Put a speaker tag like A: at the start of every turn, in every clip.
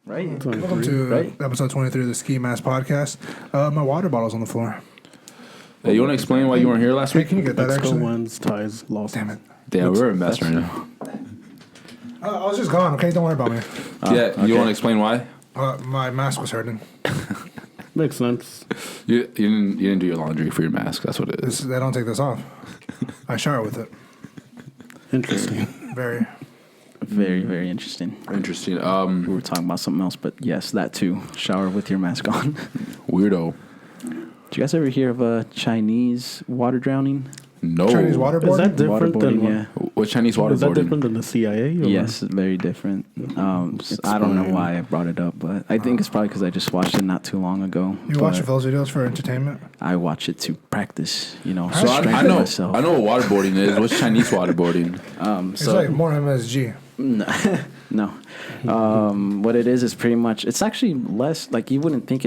A: Right.
B: Welcome to episode 23 of the Ski Mask Podcast. My water bottle's on the floor.
C: Hey, you want to explain why you weren't here last week?
B: Can you get that
D: Mexico
B: actually?
D: wins, ties, lost.
B: Damn it.
C: Yeah, we're a mess right now.
B: I was just gone, okay? Don't worry about me.
C: You want to explain why?
B: My mask was hurting.
D: Makes sense.
C: You didn't do your laundry for your mask. That's what it is.
B: They don't take this off. I shower with it.
D: Interesting.
B: Very.
A: Very, very interesting.
C: Interesting.
A: We were talking about something else, but yes, that too. Shower with your mask on.
C: Weirdo.
A: Did you guys ever hear of a Chinese water drowning?
C: No.
B: Chinese waterboarding?
D: Is that different than
A: yeah.
C: What Chinese waterboarding?
D: Is that different than the CIA? Or?
A: Yes, very different. I don't know why I brought it up, but I think it's probably because I just watched it not too long ago.
B: You watch those videos for entertainment?
A: I watch it to practice,
C: So
A: strengthen
C: I know
A: myself.
C: I know what waterboarding is. What's Chinese waterboarding?
B: It's like more MSG.
A: No. What it is pretty much, it's actually less, like you wouldn't think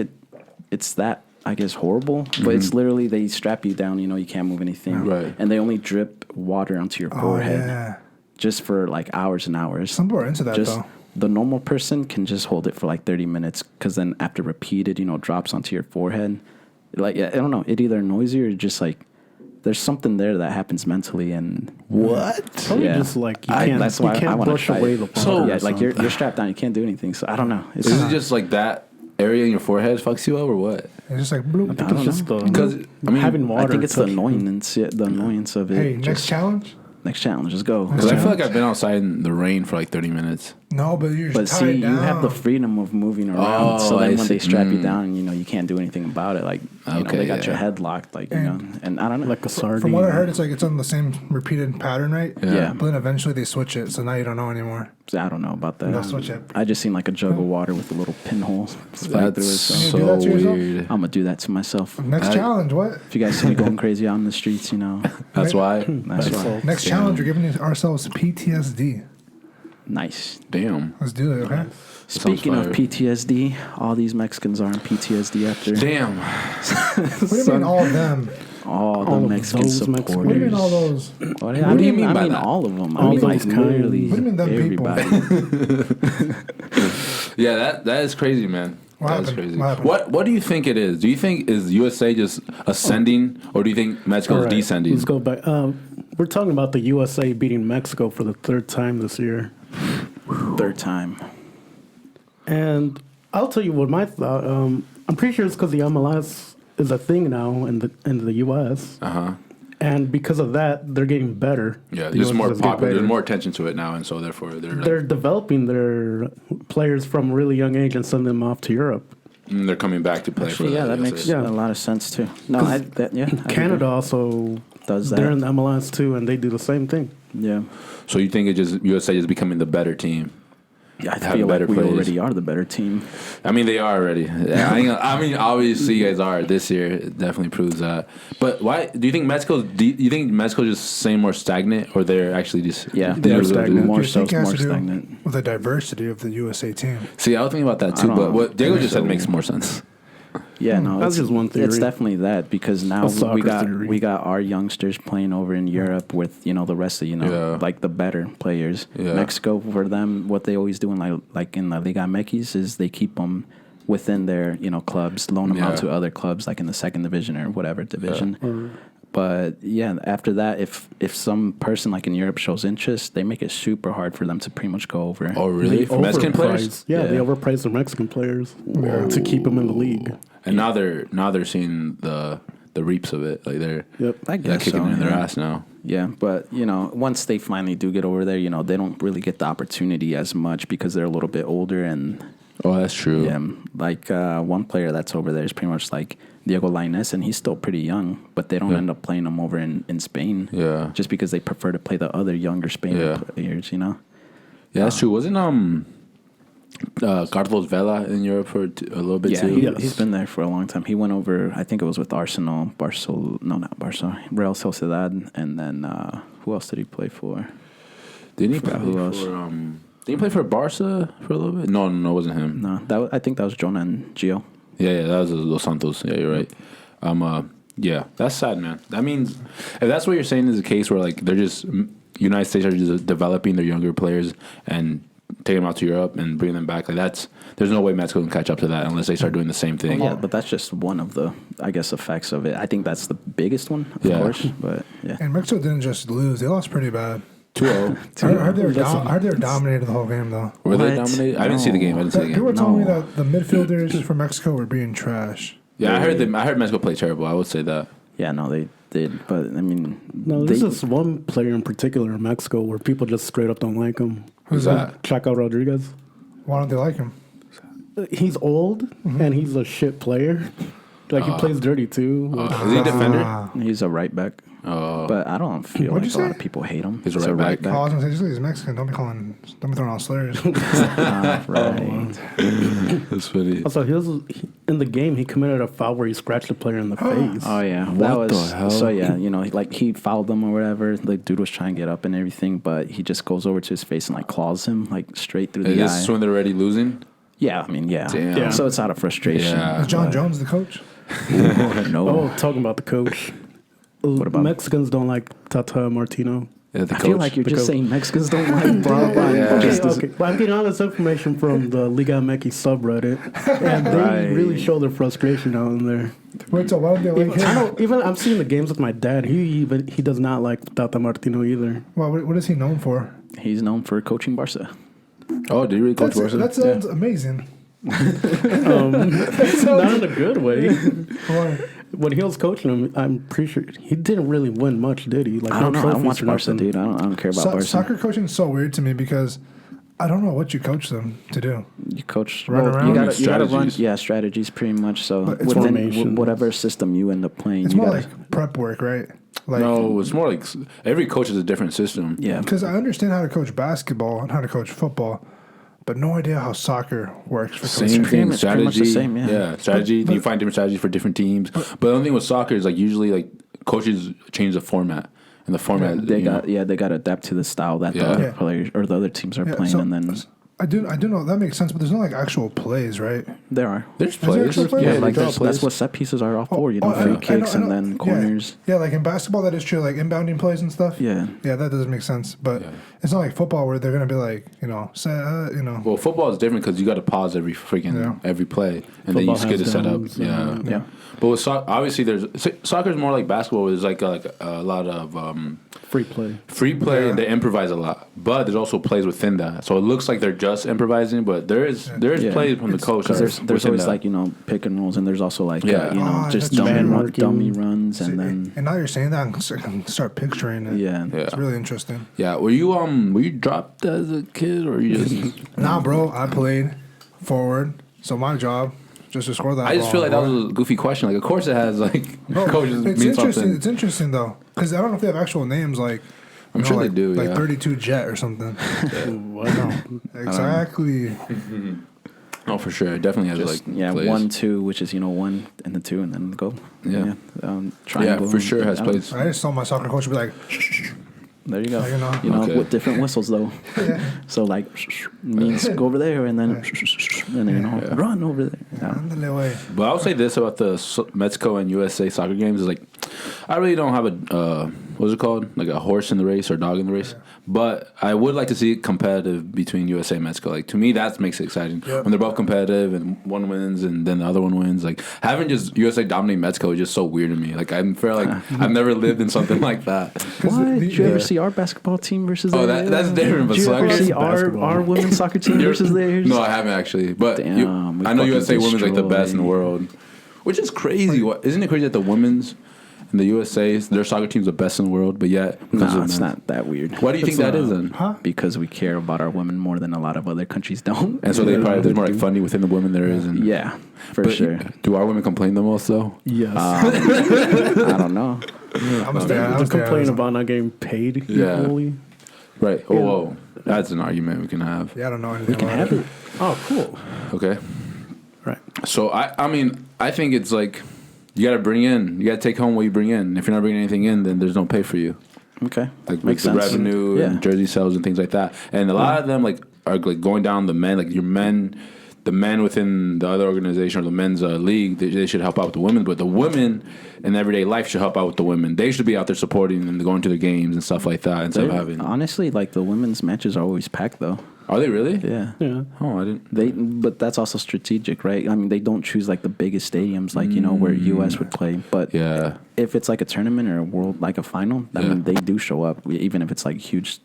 A: it's that, I guess, horrible, but it's literally they strap you down, you can't move anything.
C: Right.
A: And they only drip water onto your forehead just for like hours and hours.
B: Some people are into that though.
A: The normal person can just hold it for like 30 minutes because then after repeated, drops onto your forehead. Like, I don't know, it either annoys you or just like, there's something there that happens mentally and
D: Probably just like you can't,
A: that's why
D: you can't
A: I want to
D: brush
A: try
D: away
A: it.
D: the
A: So
D: water.
A: yeah, like you're strapped down, you can't do anything. So I don't know.
C: Is it just like that area in your forehead fucks you up or what?
B: It's just like bloop.
D: I think it's just
C: Because
D: having water.
A: I think it's the
D: touch-
A: annoyance of it.
B: Hey, next challenge?
A: Next challenge, just go.
C: Because I feel like I've been outside in the rain for like 30 minutes.
B: No, but you're
A: But
B: tied
A: see,
B: down.
A: you have the freedom of moving around. So then
C: I
A: when they
C: see.
A: strap you down, you can't do anything about it. Like,
C: Okay,
A: they got your
C: yeah.
A: head locked, like, and I don't know.
D: like a sardine.
B: From what I heard, it's on the same repeated pattern, right?
A: Yeah.
B: But then eventually they switch it, so now you don't know anymore.
A: I don't know about that.
B: They'll switch it.
A: I just seen like a jug of water with a little pinhole stuck through it.
C: That's
A: So
B: You do that to yourself?
C: weird.
A: I'm gonna do that to myself.
B: Next challenge, what?
A: If you guys see me going crazy out in the streets,
C: That's why.
A: that's why.
B: Next challenge, we're giving ourselves PTSD.
A: Nice.
C: Damn.
B: Let's do it, okay?
A: Speaking of
C: fire.
A: PTSD, all these Mexicans are in PTSD after
C: Damn.
B: What do you mean all of them?
A: all the
D: of
A: Mexican
D: those
A: supporters.
B: What do you mean all those?
A: What
C: do you mean by
A: I mean
C: that?
A: all of them.
D: All
A: I mean like
D: those kinds.
A: literally
B: What do you mean them people?
A: everybody.
C: Yeah, that is crazy, man.
B: What
C: That is
B: happened?
C: crazy.
B: What happened?
C: What do you think it is? Do you think is USA just ascending, or do you think Mexico
D: All
C: is
D: right,
C: descending?
D: Let's go back. We're talking about the USA beating Mexico for the third time this year.
A: Third time.
D: And I'll tell you what my thought. I'm pretty sure it's because the MLS is a thing now in the U.S. And because of that, they're getting better.
C: Yeah,
D: The
C: there's
D: US
C: more
D: is getting
C: popular. There's
D: better.
C: more attention to it now, and so therefore
D: They're developing their players from a really young age and sending them off to Europe.
C: they're coming back to play
A: Actually,
C: for
A: yeah,
C: the
A: that
C: USA.
A: makes
D: Yeah.
A: a lot of sense too. No, I
D: Canada also
A: does that.
D: they're in the MLS too, and they do the same thing.
A: Yeah.
C: So you think USA is becoming the better team?
A: Yeah, I
C: Have
A: feel
C: better
A: like we
C: players.
A: already are the better team.
C: I mean, they are already. Yeah, I mean, obviously, you guys are. This year, it definitely proves that. But why do you think Mexico? Do you think Mexico's just saying more stagnant, or they're actually just
D: They're stagnant.
A: More
B: Do you
A: so,
B: think it has
A: more
B: to do
A: stagnant.
B: with the diversity of the USA team?
C: See, I was thinking about that too,
A: I
C: but
A: don't
C: what Diego
A: think
C: just said
A: so.
C: makes more sense.
A: Yeah, no,
D: That's just one theory.
A: It's definitely that because now
D: A soccer theory.
A: we got our youngsters playing over in Europe with the rest of
C: Yeah.
A: like the better players.
C: Yeah.
A: Mexico for them, what they always do in like in La Liga MX is they keep them within their clubs, loan them out
C: Yeah.
A: to other clubs like in the second division or whatever division. But yeah, after that, if some person like in Europe shows interest, they make it super hard for them to pretty much go over.
C: Oh, really?
D: They
C: For Mexican players?
D: overprice- Yeah, they overprice the Mexican players to keep them in the league.
C: And now they're seeing the reaps of it. Like they're
A: I guess
C: kicking
A: so,
C: it in their
A: yeah.
C: ass now.
A: Yeah, but once they finally do get over there, they don't really get the opportunity as much because they're a little bit older and
C: Oh, that's true.
A: yeah, like one player that's over there is pretty much like Diego Lainez, and he's still pretty young, but they don't end up playing him over in Spain.
C: Yeah.
A: just because they prefer to play the other younger Spanish players.
C: Yeah, that's true. Wasn't Carlos Vela in Europe for a little bit
A: Yeah,
C: too?
A: he's been there for a long time. He went over, I think it was with Arsenal, not Barca, Real Sociedad, and then who else did he play for?
C: Didn't he
A: Forgot
C: play
A: who else.
C: for? Did he play for Barca for a little bit? No, it wasn't him.
A: No, I think that was Jonah and Gio.
C: Yeah, that was Los Santos. Yeah, you're right. Yeah, that's sad, man. That means if that's what you're saying is the case where like they're just United States are just developing their younger players and taking them out to Europe and bringing them back. Like there's no way Mexico can catch up to that unless they start doing the same thing.
A: Yeah, but that's just one of the, I guess, effects of it. I think that's the biggest one, of course. But yeah,
B: And Mexico didn't just lose; they lost pretty bad.
C: 2-0.
B: I heard they were dominated the whole game, though.
C: Were they
A: What?
C: dominated? I didn't see the game.
B: People were telling me
A: No.
B: that the midfielders from Mexico were being trash.
C: Yeah, I heard Mexico play terrible. I would say that.
A: yeah, no, they did. But I mean,
D: No, there's this one player in particular in Mexico where people just straight up don't like him.
C: Who's that?
D: Chaco Rodriguez.
B: Why don't they like him?
D: He's old and he's a shit player. Like he plays dirty too.
C: Is he a defender?
A: he's a right back. But I don't feel
B: What'd
A: like
B: you
A: a lot
B: say?
A: of people hate him.
C: He's a right back.
B: Oh, I was gonna say, just 'cause he's Mexican, don't be throwing out slurs.
A: Right.
C: That's funny.
D: Also, in the game, he committed a foul where he scratched the player in the face.
A: Oh yeah,
C: What
A: that was
C: the hell?
A: so. Yeah, like he fouled them or whatever. The dude was trying to get up and everything, but he just goes over to his face and like claws him like straight through
C: Is
A: the
C: this
A: eye.
C: when they're already losing?
A: Yeah, I mean, yeah.
C: Damn.
D: Yeah.
A: So it's out of frustration.
C: Yeah.
B: Is John Jones the coach?
A: No.
D: Oh, talking about the coach.
A: What about
D: Mexicans don't like Tata Martino.
C: Yeah, the
A: I
C: coach.
A: feel like you're
D: The
A: just
D: coach.
A: saying Mexicans don't like blah blah.
C: Yeah.
D: Okay. Well, I'm getting all this information from the Liga MX subreddit, and they
A: Right.
D: really show their frustration out in there.
B: Wait, so why don't they like him?
D: Even I'm seeing the games with my dad. He does not like Tata Martino either.
B: Well, what is he known for?
A: He's known for coaching Barca.
C: Oh, did you really coach Barca?
B: That sounds amazing.
D: Not in a good way.
B: Why?
D: When he was coaching him, I'm pretty sure he didn't really win much, did he? Like
A: I don't know. I don't
D: trophies
A: watch
D: or
A: Barca,
D: nothing.
A: dude. I don't care about Barca.
B: Soccer coaching is so weird to me because I don't know what you coach them to do.
A: You coach.
B: Run
A: well,
B: around?
A: you gotta run.
C: Strategies.
A: Yeah, strategies pretty much. So
B: But it's
A: within
D: formations.
A: whatever system you end up playing,
B: It's
A: you
B: more
A: gotta.
B: like prep work, right? Like,
C: No, it's more like every coach has a different system.
A: Yeah.
B: because I understand how to coach basketball and how to coach football, but no idea how soccer works for
C: Same
B: coaching.
C: thing,
A: It's pretty much
C: strategy.
A: the same, yeah.
C: Strategy.
B: But-
C: you find different strategies for different teams. But the only thing with soccer is like usually like coaches change the format, and the format
A: They
C: you know,
A: got they got to adapt to the style that the
C: Yeah.
A: other
B: Yeah.
A: players or the other teams are
B: Yeah,
A: playing,
B: so
A: and then
B: I do know that makes sense, but there's no like actual plays, right?
A: there are.
C: There's
B: there
C: plays.
B: actual plays?
A: Yeah,
B: Yeah,
A: like
C: they draw
A: that's
C: plays.
A: what set pieces are all for. You know,
B: I
A: free
B: know-
A: kicks
B: I know-
A: and then
B: yeah.
A: corners.
B: Yeah, like in basketball, that is true. Like inbounding plays and stuff.
A: Yeah.
B: Yeah, that doesn't make sense. But
C: Yeah.
B: it's not like football where they're gonna be like,
C: Well, football is different because you got to pause every freaking every play, and then you
D: Football
C: just get
D: has
C: it set up.
D: downs,
C: Yeah.
A: Yeah.
C: But with obviously soccer is more like basketball. Where there's like a lot of
D: Free play.
C: free play.
B: Yeah.
C: And they improvise a lot, but there's also plays within that. So it looks like they're just improvising, but there is
A: Yeah.
C: plays from the coach.
A: Because there's
C: within
A: always
C: that.
A: like pick and rolls, and there's also like
C: Yeah.
A: just
B: that's
D: man marking.
A: dummy runs, and then
B: and now you're saying that, I can start picturing it.
A: yeah.
C: Yeah.
B: It's really interesting.
C: Yeah, were you dropped as a kid or you just?
B: Nah, bro, I played forward, so my job just to score that.
C: I just
B: ball,
C: feel like that
B: bro.
C: was a goofy question. Like, of course it has like
B: Bro,
C: coaches
B: it's
C: mean
B: interesting.
C: something.
B: It's interesting though, because I don't know if they have actual names like.
C: I'm sure
B: like,
C: they do.
B: Like
C: Yeah.
B: 32 Jet or something.
D: Wow.
B: Exactly.
C: Oh, for sure. It definitely has
A: Just
C: like plays.
A: 1-2, which is 1 and the 2, and then go.
C: Yeah.
A: Triangle.
C: for sure it has
A: Yeah.
C: plays.
B: I just saw my soccer coach be like,
A: There you go.
B: You know.
C: Okay.
A: With different whistles though. So like means go over there, and then run over there. Yeah.
B: "Ándale, way."
C: But I'll say this about the Mexico and USA soccer games is like, I really don't have a what's it called, like a horse in the race or dog in the race. But I would like to see it competitive between USA and Mexico. Like to me, that makes it exciting
B: Yeah.
C: when they're both competitive and one wins and then the other one wins. Like having just USA dominate Mexico is just so weird to me. Like I feel like I've never lived in something like that.
A: What? Did you
B: yeah.
A: ever see our basketball team versus
C: Oh,
A: theirs?
C: that's different. But
A: Did you ever
C: soccer-
A: see
D: Basketball.
A: our women's soccer team versus theirs?
C: No, I haven't actually. But
A: Damn, we
C: I know
A: fucking
C: USA women's like the best in the
A: destroyed.
C: world, which is crazy. Isn't it crazy that the women's and the USA, their soccer team's the best in the world, but yet because
A: No,
C: of
A: it's
C: men.
A: not that weird.
C: Why do you think that is then?
B: Huh?
A: Because we care about our women more than a lot of other countries don't.
C: And so they probably there's more like funding within the women there is. And,
A: Yeah, for
C: but
A: sure.
C: Do our women complain the most though?
D: Yes.
A: I don't know.
B: I'm gonna stay
D: They
B: out.
D: complain about not getting paid
C: Yeah.
D: equally.
C: Right. Oh, whoa. That's an argument we can have.
B: Yeah, I don't know anything
A: We can
B: about
A: have
B: it.
A: it.
D: Oh, cool.
C: Okay.
D: Right.
C: So I mean I think it's like you got to bring in, you got to take home what you bring in. If you're not bringing anything in, then there's no pay for you.
A: Okay,
C: Like
A: makes
C: with the
A: sense.
C: revenue
A: Yeah.
C: and jersey sales and things like that. And a lot of them like are like going down the men, like your men, the men within the other organization or the men's league, they should help out with the women. But the women in everyday life should help out with the women. They should be out there supporting and going to their games and stuff like that instead of having.
A: Honestly, like the women's matches are always packed though.
C: Are they really?
A: Yeah.
D: Yeah.
C: Oh, I didn't.
A: But that's also strategic, right? I mean, they don't choose like the biggest stadiums, like where US would play. But
C: Yeah.
A: if it's like a tournament or a world, like a final, I mean, they do show up, even if it's like huge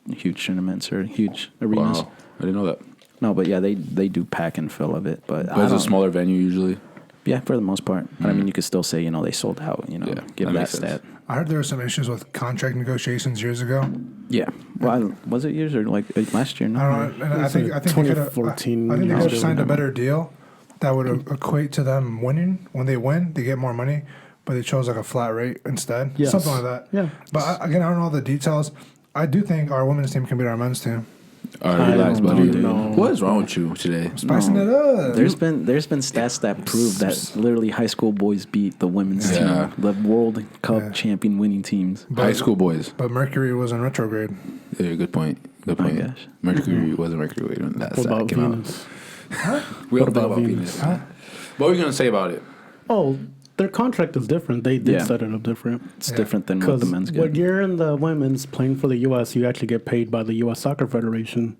A: tournaments or huge arenas.
C: Wow. I didn't know that.
A: No, but yeah, they do pack and fill of it. But
C: It's a smaller venue usually.
A: Yeah, for the most part. But I mean, you could still say they sold out. Give
C: that
A: that
C: makes sense.
A: stat.
B: I heard there were some issues with contract negotiations years ago.
A: Yeah. Well, was it years or like last year? No.
B: I don't know. And I think they could have.
D: 2014
B: I think they could have signed a
A: whatever.
B: better deal that would equate to them winning. When they win, they get more money, but they chose like a flat rate instead.
D: Yes.
B: Something like that.
D: Yeah.
B: But again, I don't know all the details. I do think our women's team can beat our men's team.
C: All right, relax,
A: don't
C: buddy.
A: know, dude.
C: What is wrong with you today?
B: Spicing it up.
A: There's been stats that prove that literally high school boys beat the women's
C: Yeah.
A: team, the World Cup champion winning teams.
C: High school boys.
B: But Mercury was in retrograde.
C: Yeah, good point. Good
A: My
C: point.
A: gosh.
C: Mercury wasn't Mercury when that
D: What
C: stat
D: about
C: came out.
D: Venus?
C: We
D: What
C: all thought
D: about
C: about
D: Venus?
C: Venus. What were you gonna say about it?
D: Oh, their contract is different. They did
A: Yeah.
D: set it up different.
A: It's different than what
D: Because
A: the men's
D: when
A: get.
D: you're in the women's playing for the U.S., you actually get paid by the U.S. Soccer Federation.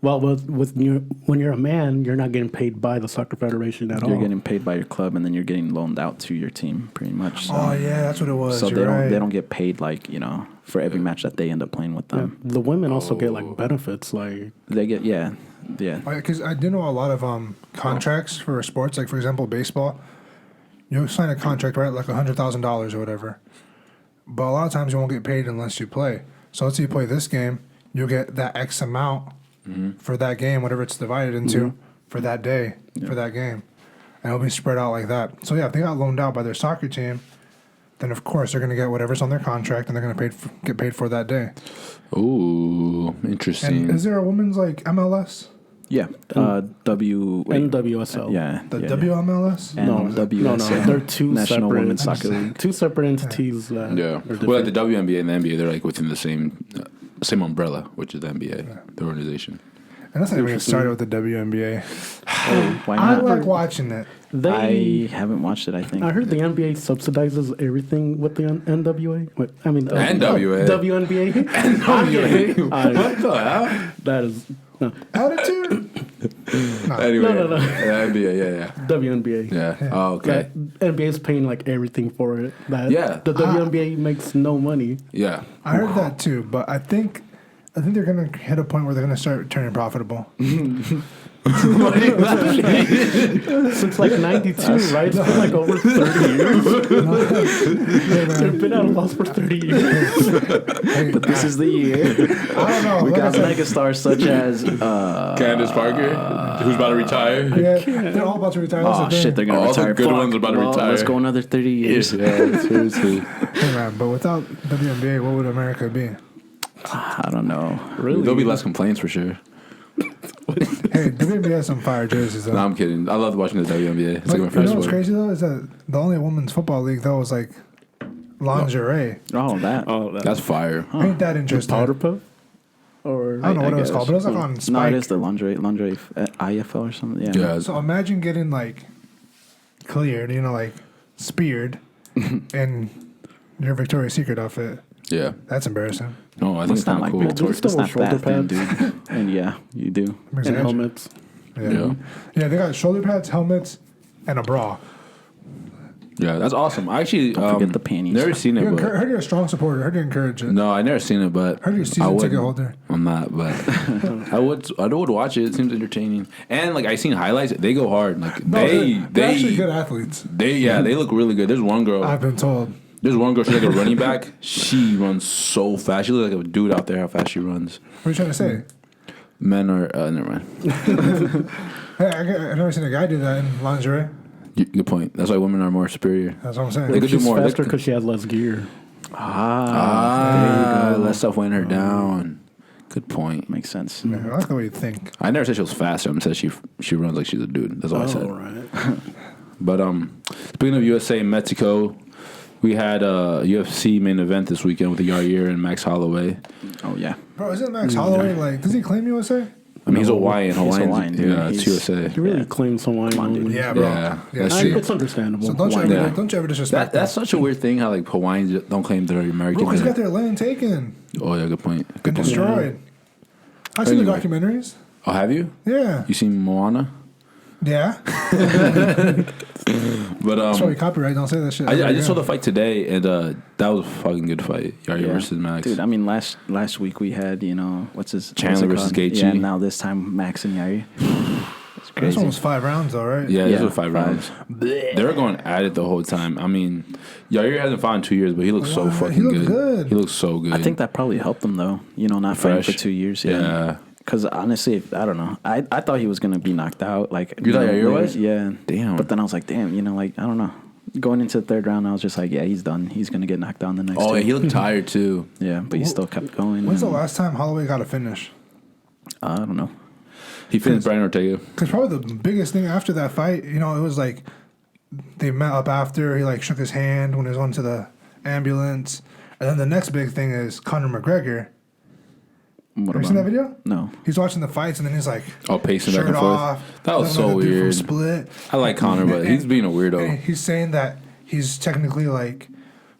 D: Well, when you're a man, you're not getting paid by the soccer federation at all.
A: You're getting paid by your club, and then you're getting loaned out to your team, pretty much. So,
B: Oh yeah, that's what it was.
A: so
B: You're right.
A: they don't get paid like for every match that they end up playing with
D: Yeah.
A: them.
D: The women also get like benefits, like
A: They get yeah.
B: Because I do know a lot of contracts for sports. Like for example, baseball. You sign a contract, right? Like $100,000 or whatever. But a lot of times you won't get paid unless you play. So let's say you play this game, you'll get that X amount for that game, whatever it's divided into, for that day, for that game. And it'll be spread out like that. So yeah, if they got loaned out by their soccer team, then of course they're going to get whatever's on their contract and they're going to get paid for that day.
C: Ooh, interesting.
B: And is there a women's like MLS?
A: Yeah.
D: NWSL.
A: Yeah.
B: The
A: yeah,
B: WMLS?
A: Yeah.
D: No,
A: WSL.
D: they're two
A: National
D: separate,
A: Women's Soccer League.
D: two separate entities. That
C: Yeah.
D: are different.
C: Well, like the WNBA and the NBA, they're like within the same umbrella, which is the NBA, the organization.
B: And that's not even started with the WNBA.
A: Oh, why
B: I
A: not?
B: like watching it.
A: I haven't watched it. I think.
D: I heard the NBA subsidizes everything with the NWA.
C: NWA.
D: WNBA.
C: What the hell?
D: That is no.
B: Attitude?
C: Anyway,
D: No.
C: yeah, NBA,
D: WNBA.
C: yeah. Oh, okay.
D: That NBA is paying like everything for it. That
C: Yeah.
D: the WNBA makes no money.
C: Yeah.
B: I heard that too, but I think they're gonna hit a point where they're gonna start turning profitable.
D: Since like '92, right? It's been like over 30 years. They've been at a loss for 30 years.
A: But this is the year.
B: I don't know.
A: We
B: like I
A: got
B: said,
A: megastars such as
C: Candace Parker, who's about to retire.
B: yeah, they're all about to retire. That's
A: oh
B: the thing.
A: shit, they're gonna
C: All the
A: retire.
C: good
A: Fuck.
C: ones are about to
A: Well,
C: retire.
A: Let's go another 30 years.
C: Yeah, seriously.
B: Hey, man, but without WNBA, what would America be?
A: I don't know.
D: Really?
C: There'll be less complaints for sure.
B: Hey, WNBA has some fire jerseys though.
C: No, I'm kidding. I love watching the WNBA. It's
B: But
C: like my
B: you
C: first
B: know what's
C: sport.
B: crazy though is that the only women's football league though was like lingerie.
A: Oh, that.
C: That's fire.
B: Ain't that interesting?
D: Powder puff? Or
B: I don't know what it was
A: guess.
B: called, but it was like on
A: No,
B: Spike.
A: it is the lingerie IFL or something. Yeah.
C: Yeah.
B: So imagine getting like cleared, like speared in your Victoria's Secret outfit.
C: Yeah.
B: That's embarrassing.
C: No, I think
A: It's
C: it's
A: not
C: kind of
A: like
C: cool.
A: Victoria.
D: Still
A: It's not
D: shoulder
A: that thin,
D: pads.
A: dude. And yeah, you do.
D: and helmets.
B: Yeah. Yeah, they got shoulder pads, helmets, and a bra.
C: Yeah, that's awesome. I actually
A: Don't forget the panties.
C: never seen it,
B: I
C: but
B: heard you're a strong supporter. I heard you encourage it.
C: no, I never seen it, but
B: Heard you're a
C: I
B: season
C: would.
B: ticket holder.
C: I'm not, but I would watch it. It seems entertaining, and like I seen highlights. They go hard. Like
B: No, they're actually good athletes.
C: they look really good. There's one girl.
B: I've been told.
C: She's like a running back. She runs so fast. She looks like a dude out there. How fast she runs.
B: What are you trying to say?
C: Men are never mind.
B: Hey, I've never seen a guy do that in lingerie.
C: Good point. That's why women are more superior.
B: That's what I'm saying.
C: They could do
D: She's
C: more.
D: faster because she has less gear.
C: Less stuff weighing her down. Good point.
A: Makes sense.
B: Yeah, I like the way you think.
C: I never said she was faster. I said she runs like she's a dude. That's all I said.
D: right.
C: But speaking of USA and Mexico, we had a UFC main event this weekend with Yair and Max Holloway.
A: Oh yeah.
B: Bro, isn't Max Holloway like? Does he claim USA?
C: I mean, he's
A: No,
C: Hawaiian.
A: he's Hawaiian, dude.
C: Yeah, it's
A: He's-
C: USA.
D: He really
A: Yeah.
D: claims Hawaiian.
A: Come on, dude.
D: only.
B: Yeah, bro.
C: Yeah, that's
B: see,
C: true.
D: It's understandable.
B: So don't you,
C: Yeah.
B: ever, don't you ever disrespect
C: That's such a weird thing how like Hawaiians don't claim they're American.
B: Bro, he's got their land taken
C: Oh yeah, good point.
B: and
C: Good point.
B: destroyed. I've seen the
C: Anyway.
B: documentaries.
C: Oh, have you?
B: Yeah.
C: You seen Moana?
B: Yeah.
C: But
B: Sorry, copyright. Don't say that shit.
C: I just saw the fight today, and that was a fucking good fight. Yair versus Max.
A: Dude, I mean, last week we had, what's his...
C: Chandler
A: what's
C: versus
A: it called?
C: Gaethje.
A: Yeah, now this time Max and Yair. It's crazy.
B: This one was 5 rounds, though, right?
C: Yeah,
A: Yeah,
C: this was 5 rounds. They were going at it the whole time. I mean, Yair hasn't fought in 2 years, but he looks so fucking
B: He looked good.
C: He looks so good.
A: I think that probably helped him, though. Not fighting for 2 years.
C: Yeah.
A: Because honestly, I don't know. I thought he was going to be knocked out. Like,
C: You thought Yair was?
A: Yeah.
C: Damn.
A: But then I was like, damn, I don't know. Going into the third round, I was just like, yeah, he's done. He's going to get knocked down the next
C: Oh,
A: two.
C: yeah, he looked tired, too.
A: Yeah, but he still kept going.
B: When's the last time Holloway got a finish?
A: I don't know.
C: He finished Brian Ortega.
B: Because probably the biggest thing after that fight, it was like they met up after. He like shook his hand when he was on to the ambulance. And then the next big thing is Conor McGregor.
A: What
B: Have you seen that video?
A: No.
B: He's watching the fights and then he's like,
C: Oh, pacing back
B: shirt
C: and forth.
B: off.
C: That was
B: looking
C: so
B: like a dude from
C: weird.
B: Split.
C: I like Conor, but he's being a
B: And
C: weirdo.
B: he's saying that he's technically like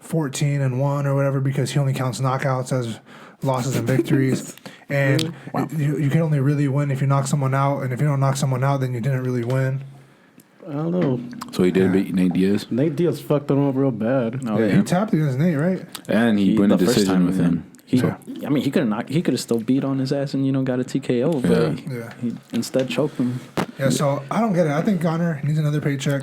B: 14-1 or whatever because he only counts knockouts as losses and victories. And you can only really win if you knock someone out. And if you don't knock someone out, then you didn't really win.
D: I don't know.
C: So he did beat Nate Diaz.
D: Nate Diaz fucked him up real bad.
A: Oh,
B: Yeah,
A: yeah.
B: he tapped against Nate, right?
C: And he won a
A: the first
C: decision
A: time,
C: with
A: man.
C: him.
A: He could have still beat on his ass and got a TKO, but
B: Yeah.
A: he instead choked him.
B: Yeah, so I don't get it. I think Conor needs another paycheck.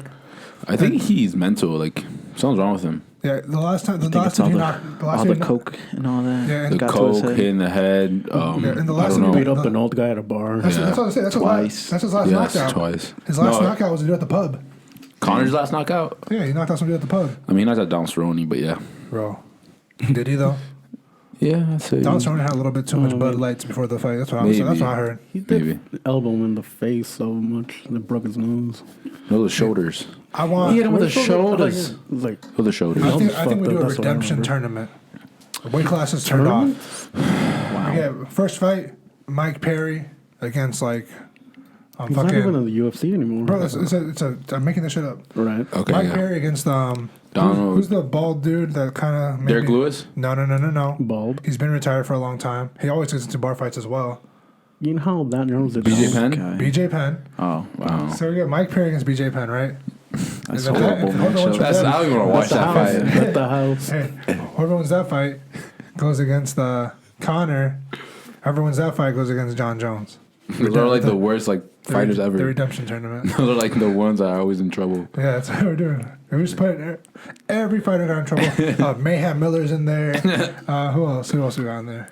C: I think he's mental. Like, something's wrong with him.
B: Yeah, the last time
A: I think
B: he
A: it's all
B: knocked, the last
A: all
B: time
A: the
B: he knocked-
A: coke and all that.
B: Yeah, and
C: The
A: got to his
C: coke,
A: head.
C: hitting the head.
B: and the
C: I
B: last
C: don't
B: time
C: know.
D: Beat up an old guy at a bar.
B: That's what I was saying. That's
A: Twice.
B: That's his last
C: Yes,
B: knockout.
C: twice.
B: His last
C: No.
B: knockout was to do at the pub.
C: Connor's last knockout?
B: Yeah, he knocked out somebody at the pub.
C: I mean, he knocked out Don Cerrone, but yeah.
B: Bro. Did he, though?
C: Yeah, I'd say.
B: Don Cerrone had a little bit too much Bud Lights before the fight. That's what I heard.
D: He did
C: Maybe.
D: elbow him in the face so much that broke his nose.
C: No, the shoulders.
B: I want.
A: He hit him with the
D: Where's
A: shoulders.
D: Like,
C: Oh, the shoulders.
B: I think
D: fucked
B: we do
D: up,
B: a
D: that's what I
B: redemption
D: remember.
B: tournament. The weight classes turned
D: Tournament?
B: off. Yeah, first fight, Mike Perry against like
D: he's not even
B: fucking.
D: in the UFC anymore.
B: Bro, I'm making this shit up.
D: Right.
C: Okay,
B: Mike
C: yeah.
B: Perry against
C: Donald.
B: Who's the bald dude that kind of
C: Derek Lewis?
B: No.
D: Bald.
B: He's been retired for a long time. He always gets into bar fights as well.
D: You know how that nerves it.
C: BJ
D: down?
C: Penn?
A: Okay.
B: BJ Penn.
A: Oh, wow.
B: So we got Mike Perry against BJ Penn, right?
A: That's
B: And then-
A: horrible,
B: hold on,
A: man.
B: what's
C: That's,
B: your
C: I don't even want to watch
D: At the
C: that
D: house.
C: fight.
D: At the house.
B: Hey, whoever wins that fight goes against Connor. Whoever wins that fight goes against John Jones.
C: Those are like the worst like fighters
B: The
C: ever.
B: redemption tournament.
C: Those are like the ones that are always in trouble.
B: Yeah, that's what we're doing. We just put every fighter got in trouble. Mayhem Miller's in there. Who else? Who else we got in there?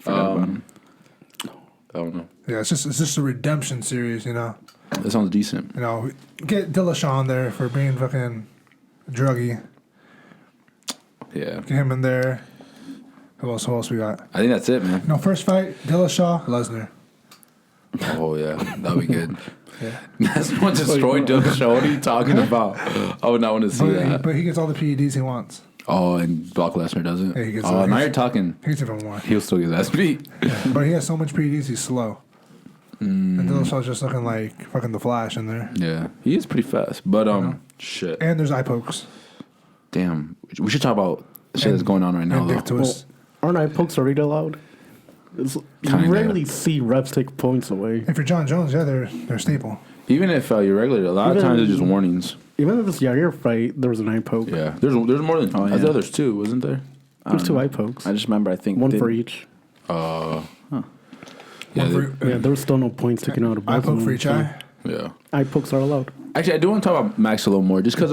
C: I don't know.
B: Yeah, it's just a redemption series, you know.
C: That sounds decent.
B: Get Dillashaw there for being fucking druggy.
C: Yeah.
B: Get him in there. Who else we got?
C: I think that's it, man.
B: No, first fight, Dillashaw, Lesnar.
C: Oh, yeah. That'd be good. That's what destroyed Dillashaw. What are you talking about? I would not want to see that.
B: But he gets all the PEDs he wants.
C: Oh, and Brock Lesnar doesn't?
B: Yeah, he gets
C: oh,
B: all-
C: now you're talking.
B: He gets even more.
C: He'll still get his ass beat.
B: But he has so much PEDs, he's slow. And Dillashaw's just looking like fucking the Flash in there.
C: Yeah. He is pretty fast. But, shit.
B: And there's eye pokes.
C: Damn. We should talk about shit that's going on right now,
B: And
C: though.
B: dick twists.
D: Aren't eye pokes already allowed? You
C: Kinda.
D: rarely see refs take points away.
B: If you're John Jones, yeah, they're staple.
C: Even if you're regular, a lot of
D: Even-
C: times it's just warnings.
D: Even in this Yair fight, there was an eye poke.
C: Yeah. There's more than... I
A: yeah.
C: thought there's two, wasn't there?
D: There's two eye pokes.
A: I just remember, I think...
D: One
A: did-
D: for each.
C: Yeah,
B: One
D: There was still no points taken out of both
B: eye
D: of
B: poke
D: them,
B: for each
D: so
B: eye.
C: yeah.
D: Eye pokes are allowed.
C: Actually, I do want to talk about Max a little more, just because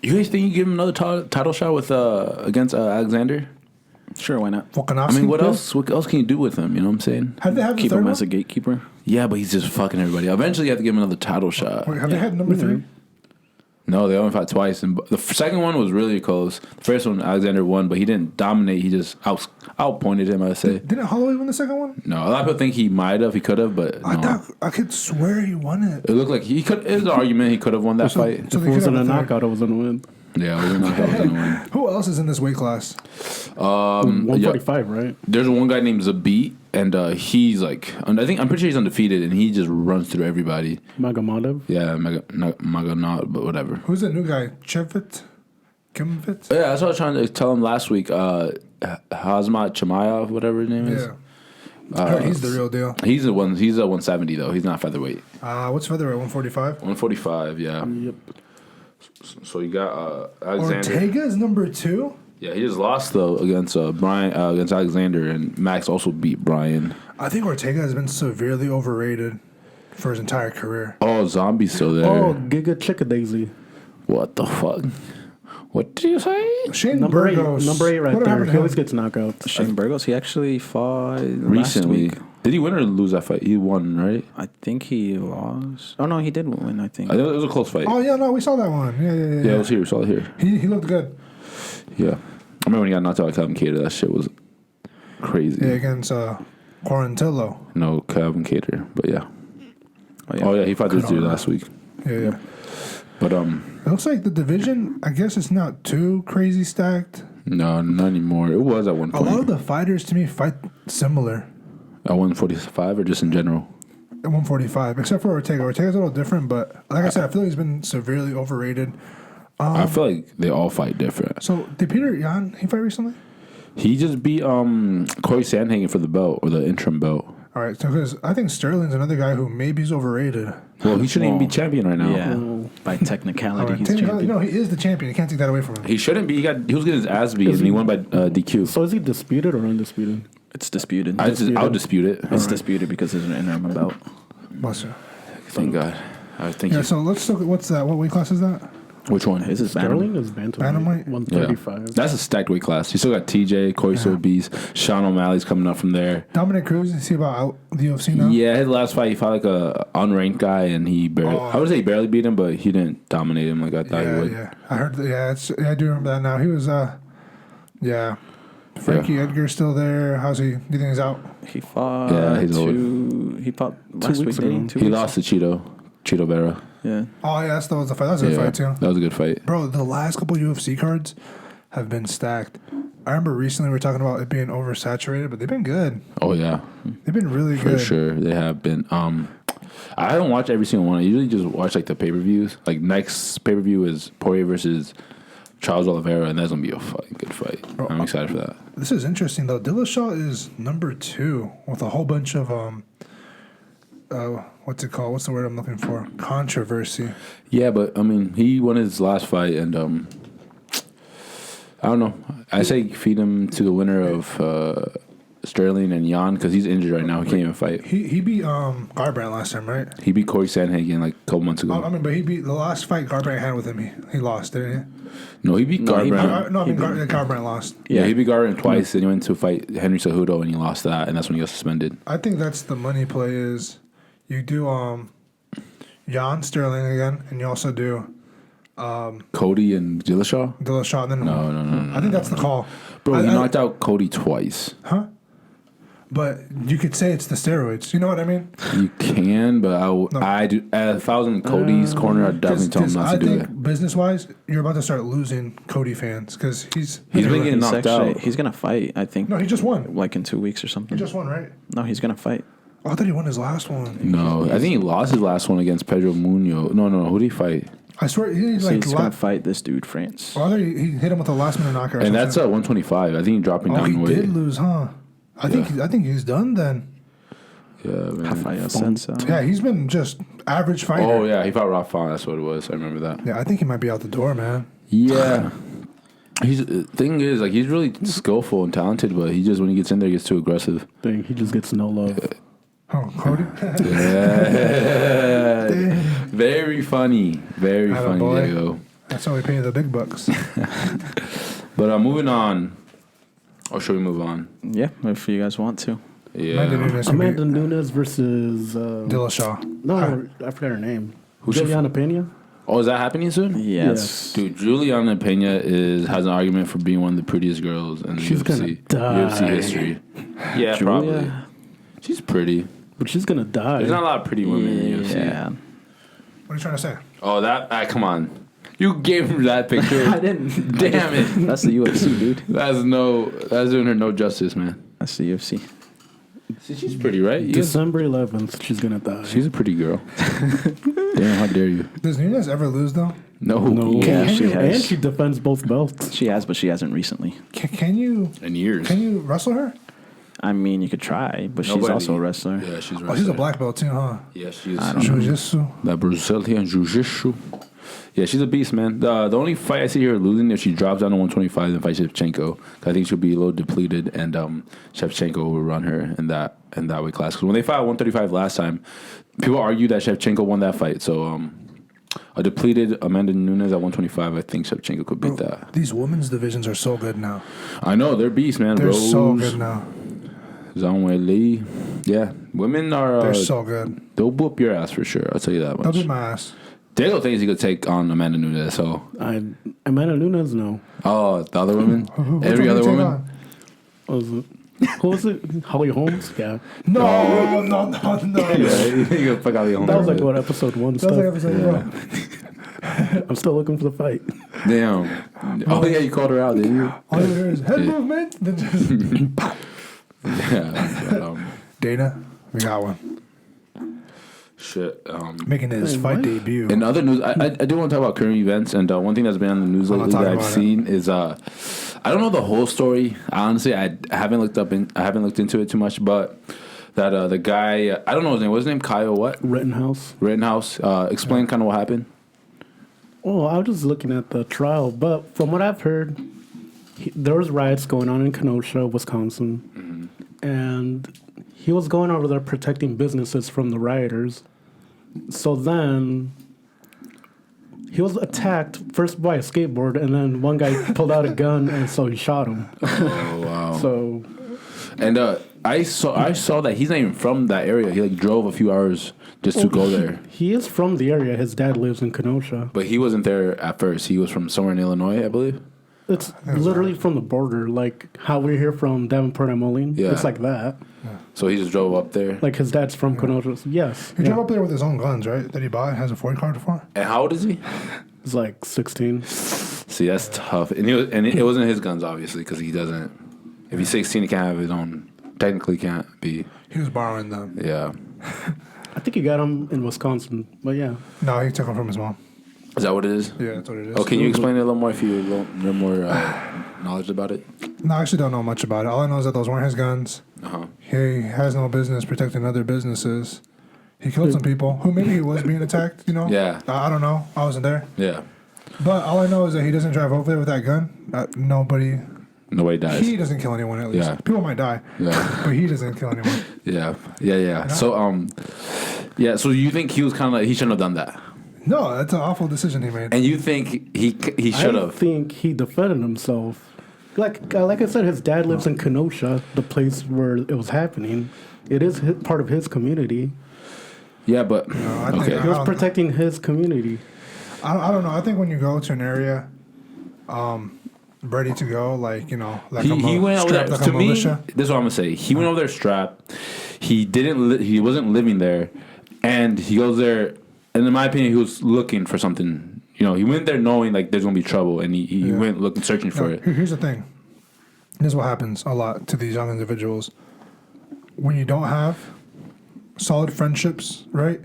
C: you guys think you give him another title shot with against Alexander?
A: Sure, why not?
B: Volkanovski.
C: I mean, what else? What else can you do with him? You know what I'm saying?
B: Have they had the
A: Keep
B: third
A: him
B: one?
A: as a gatekeeper.
C: Yeah, but he's just fucking everybody. Eventually, you have to give him another title shot.
B: Wait, have they had number 3?
C: No, they only fought twice, and the second one was really close. The first one, Alexander won, but he didn't dominate. He just outpointed him. I would say.
B: Didn't Holloway win the second one?
C: No, a lot of people think he might have, he could have, but no.
B: I could swear he won it.
C: It looked like he could. It was an argument he could have won that fight.
B: So
D: If
B: they
D: it
B: could
D: wasn't a
B: have a third.
D: knockout, it was going to win.
C: Yeah, we're not going to win.
B: Who else is in this weight class?
D: 145, right?
C: There's one guy named Zabit, and he's like, I'm pretty sure he's undefeated, and he just runs through everybody.
D: Magomedov.
C: Yeah, Maganot, but whatever.
B: Who's the new guy? Chevit? Kimvit?
C: Yeah, that's what I was trying to tell him last week. Hazmat Chimaev, whatever his name is.
B: Yeah. I heard he's the real deal.
C: He's a 170 though. He's not featherweight.
B: What's featherweight? 145.
C: 145. Yeah.
D: Yep.
C: So you got Alexander.
B: Ortega is number 2.
C: Yeah, he just lost though against Brian against Alexander, and Max also beat Brian.
B: I think Ortega has been severely overrated for his entire career.
C: Oh, Zombie's still there.
D: Oh, Giga Chickadaisy.
C: What the fuck? What did you say?
B: Shane
D: Number
B: Burgos.
D: 8 right
B: What
D: there.
B: happened to
D: He
B: him?
D: always gets knockouts.
A: Shane Burgos, he actually fought
C: Recently.
A: last week.
C: Did he win or lose that fight? He won, right?
A: I think he lost. Oh no, he did win. I think.
C: I think it was a close fight.
B: Oh yeah, no, we saw that one. Yeah.
C: Yeah, it was here. We saw it here.
B: He looked good.
C: Yeah. I remember when he got knocked out by Calvin Kattar. That shit was crazy.
B: Yeah, against Quarantillo.
C: No, Calvin Kattar. But yeah.
A: Oh yeah.
C: Oh, yeah. He fought this
B: Good
C: dude
B: on him.
C: last week.
B: Yeah.
C: But,
B: It looks like the division, I guess it's not too crazy stacked.
C: no, not anymore. It was at one
B: A
C: point.
B: lot of the fighters to me fight similar
C: At 145 or just in general?
B: at 145, except for Ortega. Ortega's a little different, but like I said, I feel like he's been severely overrated.
C: I feel like they all fight different.
B: So did Peter Yan he fight recently?
C: He just beat Corey Sandhagen for the belt or the interim belt.
B: All right, so because I think Sterling's another guy who maybe is overrated.
C: Well, he shouldn't even be champion right now.
A: Yeah.
D: Oh.
A: By
B: All
A: technicality,
B: right,
A: he's
B: technically,
A: champion.
B: no, he is the champion. You can't take that away from him.
C: He shouldn't be. He was getting his ass beat,
D: Is
C: and he
D: he-
C: won by DQ.
D: So is he disputed or undisputed?
A: It's disputed.
C: I'll dispute it.
A: It's disputed because there's an interim belt.
B: Bless you.
C: Thank God. I think
B: Yeah, so let's look at what's that? What weight class is that?
C: which one?
A: His is
D: Sterling
A: bantam.
D: is bantamweight.
B: Bantamweight?
D: 135.
C: That's a stacked weight class. You still got TJ, Corey Sobeys, Sean O'Malley's coming up from there.
B: Dominic Cruz, you see about out the UFC now?
C: Yeah, his last fight he fought like a unranked guy, and he barely. I would say he barely beat him, but he didn't dominate him like I thought he would.
B: Yeah. I heard that, I do remember that now. He was, Frankie Edgar's still there. How's he? Do you think he's out?
A: He fought.
C: Yeah, he's
A: He fought last week.
D: weeks
A: Didn't he?
D: ago.
A: 2
C: He
A: weeks?
C: lost to Cheeto Vera.
A: Yeah.
B: Oh, yeah, that was a fight. That was a good fight, too.
C: That was a good fight.
B: Bro, the last couple UFC cards have been stacked. I remember recently we were talking about it being oversaturated, but they've been good.
C: Oh yeah,
B: They've been really
C: for
B: good.
C: sure they have been. I don't watch every single one. I usually just watch like the pay per views. Like next pay per view is Poirier versus Charles Oliveira, and that's gonna be a fucking good fight.
B: Bro,
C: I'm excited for that.
B: This is interesting, though. Dillashaw is number 2 with a whole bunch of, what's it called? What's the word I'm looking for? Controversy.
C: Yeah, but I mean, he won his last fight, and I don't know. I say feed him to the winner of Sterling and Yan because he's injured right now. He can't even fight.
B: He beat Garbrandt last time, right?
C: He beat Corey Sandhagen like a couple months ago.
B: I mean, but he beat the last fight Garbrandt had with him. He lost, didn't
C: No, he beat
A: No, he
C: Garbrandt.
B: he? No, I mean Garbrandt lost.
C: Yeah, he beat Garbrandt twice, and he went to fight Henry Cejudo, and he lost that, and that's when he got suspended.
B: I think that's the money play is you do Jan Sterling again, and you also do
C: Cody and Dillashaw?
B: Dillashaw. And then
C: No.
B: I think that's the call.
C: Bro, he
B: I-
C: knocked out Cody twice.
B: Huh? But you could say it's the steroids. You know what I mean?
C: You can, but I do. If I was in Cody's corner, I'd definitely tell him not to
B: I
C: do
B: think
C: it.
B: business-wise, you're about to start losing Cody fans because he's
C: He's been getting knocked out.
A: He's gonna fight. I think.
B: No, he just won.
A: Like in 2 weeks or
B: He
A: something.
B: just won, right?
A: No, he's gonna fight.
B: Oh, I thought he won his last one.
C: No, I think he lost his last one against Pedro Munoz. No, who did he fight?
B: I swear he
A: So
B: like.
A: he's gonna fight this dude, France.
B: Oh, I thought he hit him with a last-minute knockout. Or
C: And that's
B: something.
C: 125. I think he's dropping
B: Oh,
C: down
B: he
C: in weight.
B: did lose, huh? I think he's done then.
C: Yeah, man.
A: Rafael Sensa.
B: Yeah, he's been just average fighter.
C: Oh yeah, he fought Rafa. That's what it was. I remember that.
B: Yeah, I think he might be out the door, man.
C: Yeah. Thing is, like, he's really skillful and talented, but he just, when he gets in there, he gets too aggressive.
D: Thing. He just gets no love.
B: Oh, Cody.
C: Yeah. Very funny. Very
B: Atta
C: funny,
B: boy.
C: Diego.
B: That's how we pay the big bucks.
C: But moving on. Or should we move on?
A: Yeah, if you guys want to.
C: Yeah.
D: Amanda Nunes versus
B: Dillashaw.
D: no, I forgot her name.
C: Who's she
D: Juliana Pena.
C: Oh, is that happening soon?
A: Yes.
C: Dude, Juliana Pena has an argument for being one of the prettiest girls in the
D: She's
C: UFC,
D: gonna die.
C: UFC history. Yeah, probably.
A: Julia?
C: She's pretty.
D: But she's gonna die.
C: There's not a lot of pretty women in the UFC.
A: Yeah.
B: What are you trying to say?
C: Oh, that. Come on. You gave her that picture.
A: I didn't.
C: Damn it.
A: That's the UFC, dude.
C: That's doing her no justice, man.
A: That's the UFC.
C: See, she's pretty, right?
D: December 11th, she's gonna die.
C: She's a pretty girl. Damn, how dare you?
B: Does Nunes ever lose though?
C: No.
A: Yeah, she has.
D: And she defends both belts.
A: She has, but she hasn't recently.
B: Can you
C: In years.
B: wrestle her?
A: I mean, you could try, but she's
C: Nobody-
A: also a wrestler.
C: Yeah, she's a wrestler.
B: Oh, she's a black belt too, huh?
C: Yeah, she is.
A: I don't know.
B: Jiu-jitsu.
C: That Brazilian Jiu-Jitsu. Yeah, she's a beast, man. The only fight I see her losing if she drops down to 125 and fights Shevchenko. I think she'll be a little depleted, and Shevchenko will run her in that weight class. Because when they fought at 135 last time, people argue that Shevchenko won that fight. So a depleted Amanda Nunes at 125, I think Shevchenko could beat that.
B: These women's divisions are so good now.
C: I know they're beasts, man.
B: They're
C: Rose,
B: so good now.
C: Zhang Weili. Yeah, women are.
B: They're so good.
C: They'll whoop your ass for sure. I'll tell you that much.
B: They'll beat my ass.
C: Diego thinks he could take on Amanda Nunes. So,
D: Amanda Nunes, no.
C: oh, the other women,
B: Which
C: every
B: one
C: other
B: do you take
C: woman.
B: on?
D: Was it? Who was it? Holly Holmes? Yeah.
B: No.
C: Yeah, you can fuck out the
D: That was like what, episode 1
B: That
D: stuff?
B: was like episode
D: I'm still looking for the fight.
C: Damn. Oh yeah, you called her out, didn't you?
B: All you hear is head
C: Yeah.
B: movement. Then just
C: Yeah. But,
B: Dana, we got one.
C: shit.
B: Making his fight debut.
C: In other news, I do want to talk about current events, and one thing that's been on the news
B: I'm not
C: lately that
B: talking
C: I've
B: about
C: seen is I don't know the whole story. Honestly, I haven't looked into it too much, but that the guy, I don't know his name. What's his name? Kyle what?
D: Rittenhouse.
C: Rittenhouse. Explain kind of what happened.
D: Oh, I was just looking at the trial, but from what I've heard, there was riots going on in Kenosha, Wisconsin, and he was going over there protecting businesses from the rioters. So then he was attacked first by a skateboard, and then one guy pulled out a gun, and so he shot him.
C: Oh wow.
D: So
C: And I saw that he's not even from that area. He like drove a few hours just to go there.
D: he is from the area. His dad lives in Kenosha.
C: But he wasn't there at first. He was from somewhere in Illinois, I believe.
D: It's literally from the border, like how we're here from Davenport and Moline.
C: Yeah.
D: It's like that.
C: So he just drove up there.
D: Like his dad's from Kenosha. Yes.
B: He drove up there with his own guns, right? That he bought, has a Ford card for.
C: And how old is he?
D: It's like 16.
C: See, that's tough. And it wasn't his guns, obviously, because he doesn't. If he's 16, he can't have his own. Technically, can't be.
B: He was borrowing them.
C: Yeah.
D: I think he got him in Wisconsin, but yeah.
B: No, he took them from his mom.
C: Is that what it is?
B: Yeah, that's what it is.
C: Oh, can you explain it a little more if you have a little more knowledge about it?
B: No, I actually don't know much about it. All I know is that those weren't his guns.
C: Uh-huh.
B: He has no business protecting other businesses. He killed some people who maybe he was being attacked, you know?
C: Yeah.
B: I don't know. I wasn't there.
C: Yeah.
B: But all I know is that he doesn't drive over there with that gun. Nobody.
C: Nobody dies.
B: He doesn't kill anyone, at least.
C: Yeah.
B: People might die,
C: Yeah.
B: but he doesn't kill anyone.
C: Yeah. So so you think he was kind of he shouldn't have done that,
B: No, that's an awful decision he made.
C: and you think he should
D: I
C: have?
D: think he defended himself. Like I said, his dad lives in Kenosha, the place where it was happening. It is part of his community.
C: Yeah, but
B: I think
C: okay.
D: He was protecting his community.
B: I don't know. I think when you go to an area, ready to go, like like
C: He went over there.
B: strapped like
C: To
B: a
C: me,
B: militia.
C: this is what I'm gonna say. He went over there strapped. He didn't. He wasn't living there, and he goes there. And in my opinion, he was looking for something. He went there knowing like there's gonna be trouble, and he went looking, searching for it.
B: Here's the thing. This is what happens a lot to these young individuals. When you don't have solid friendships, right?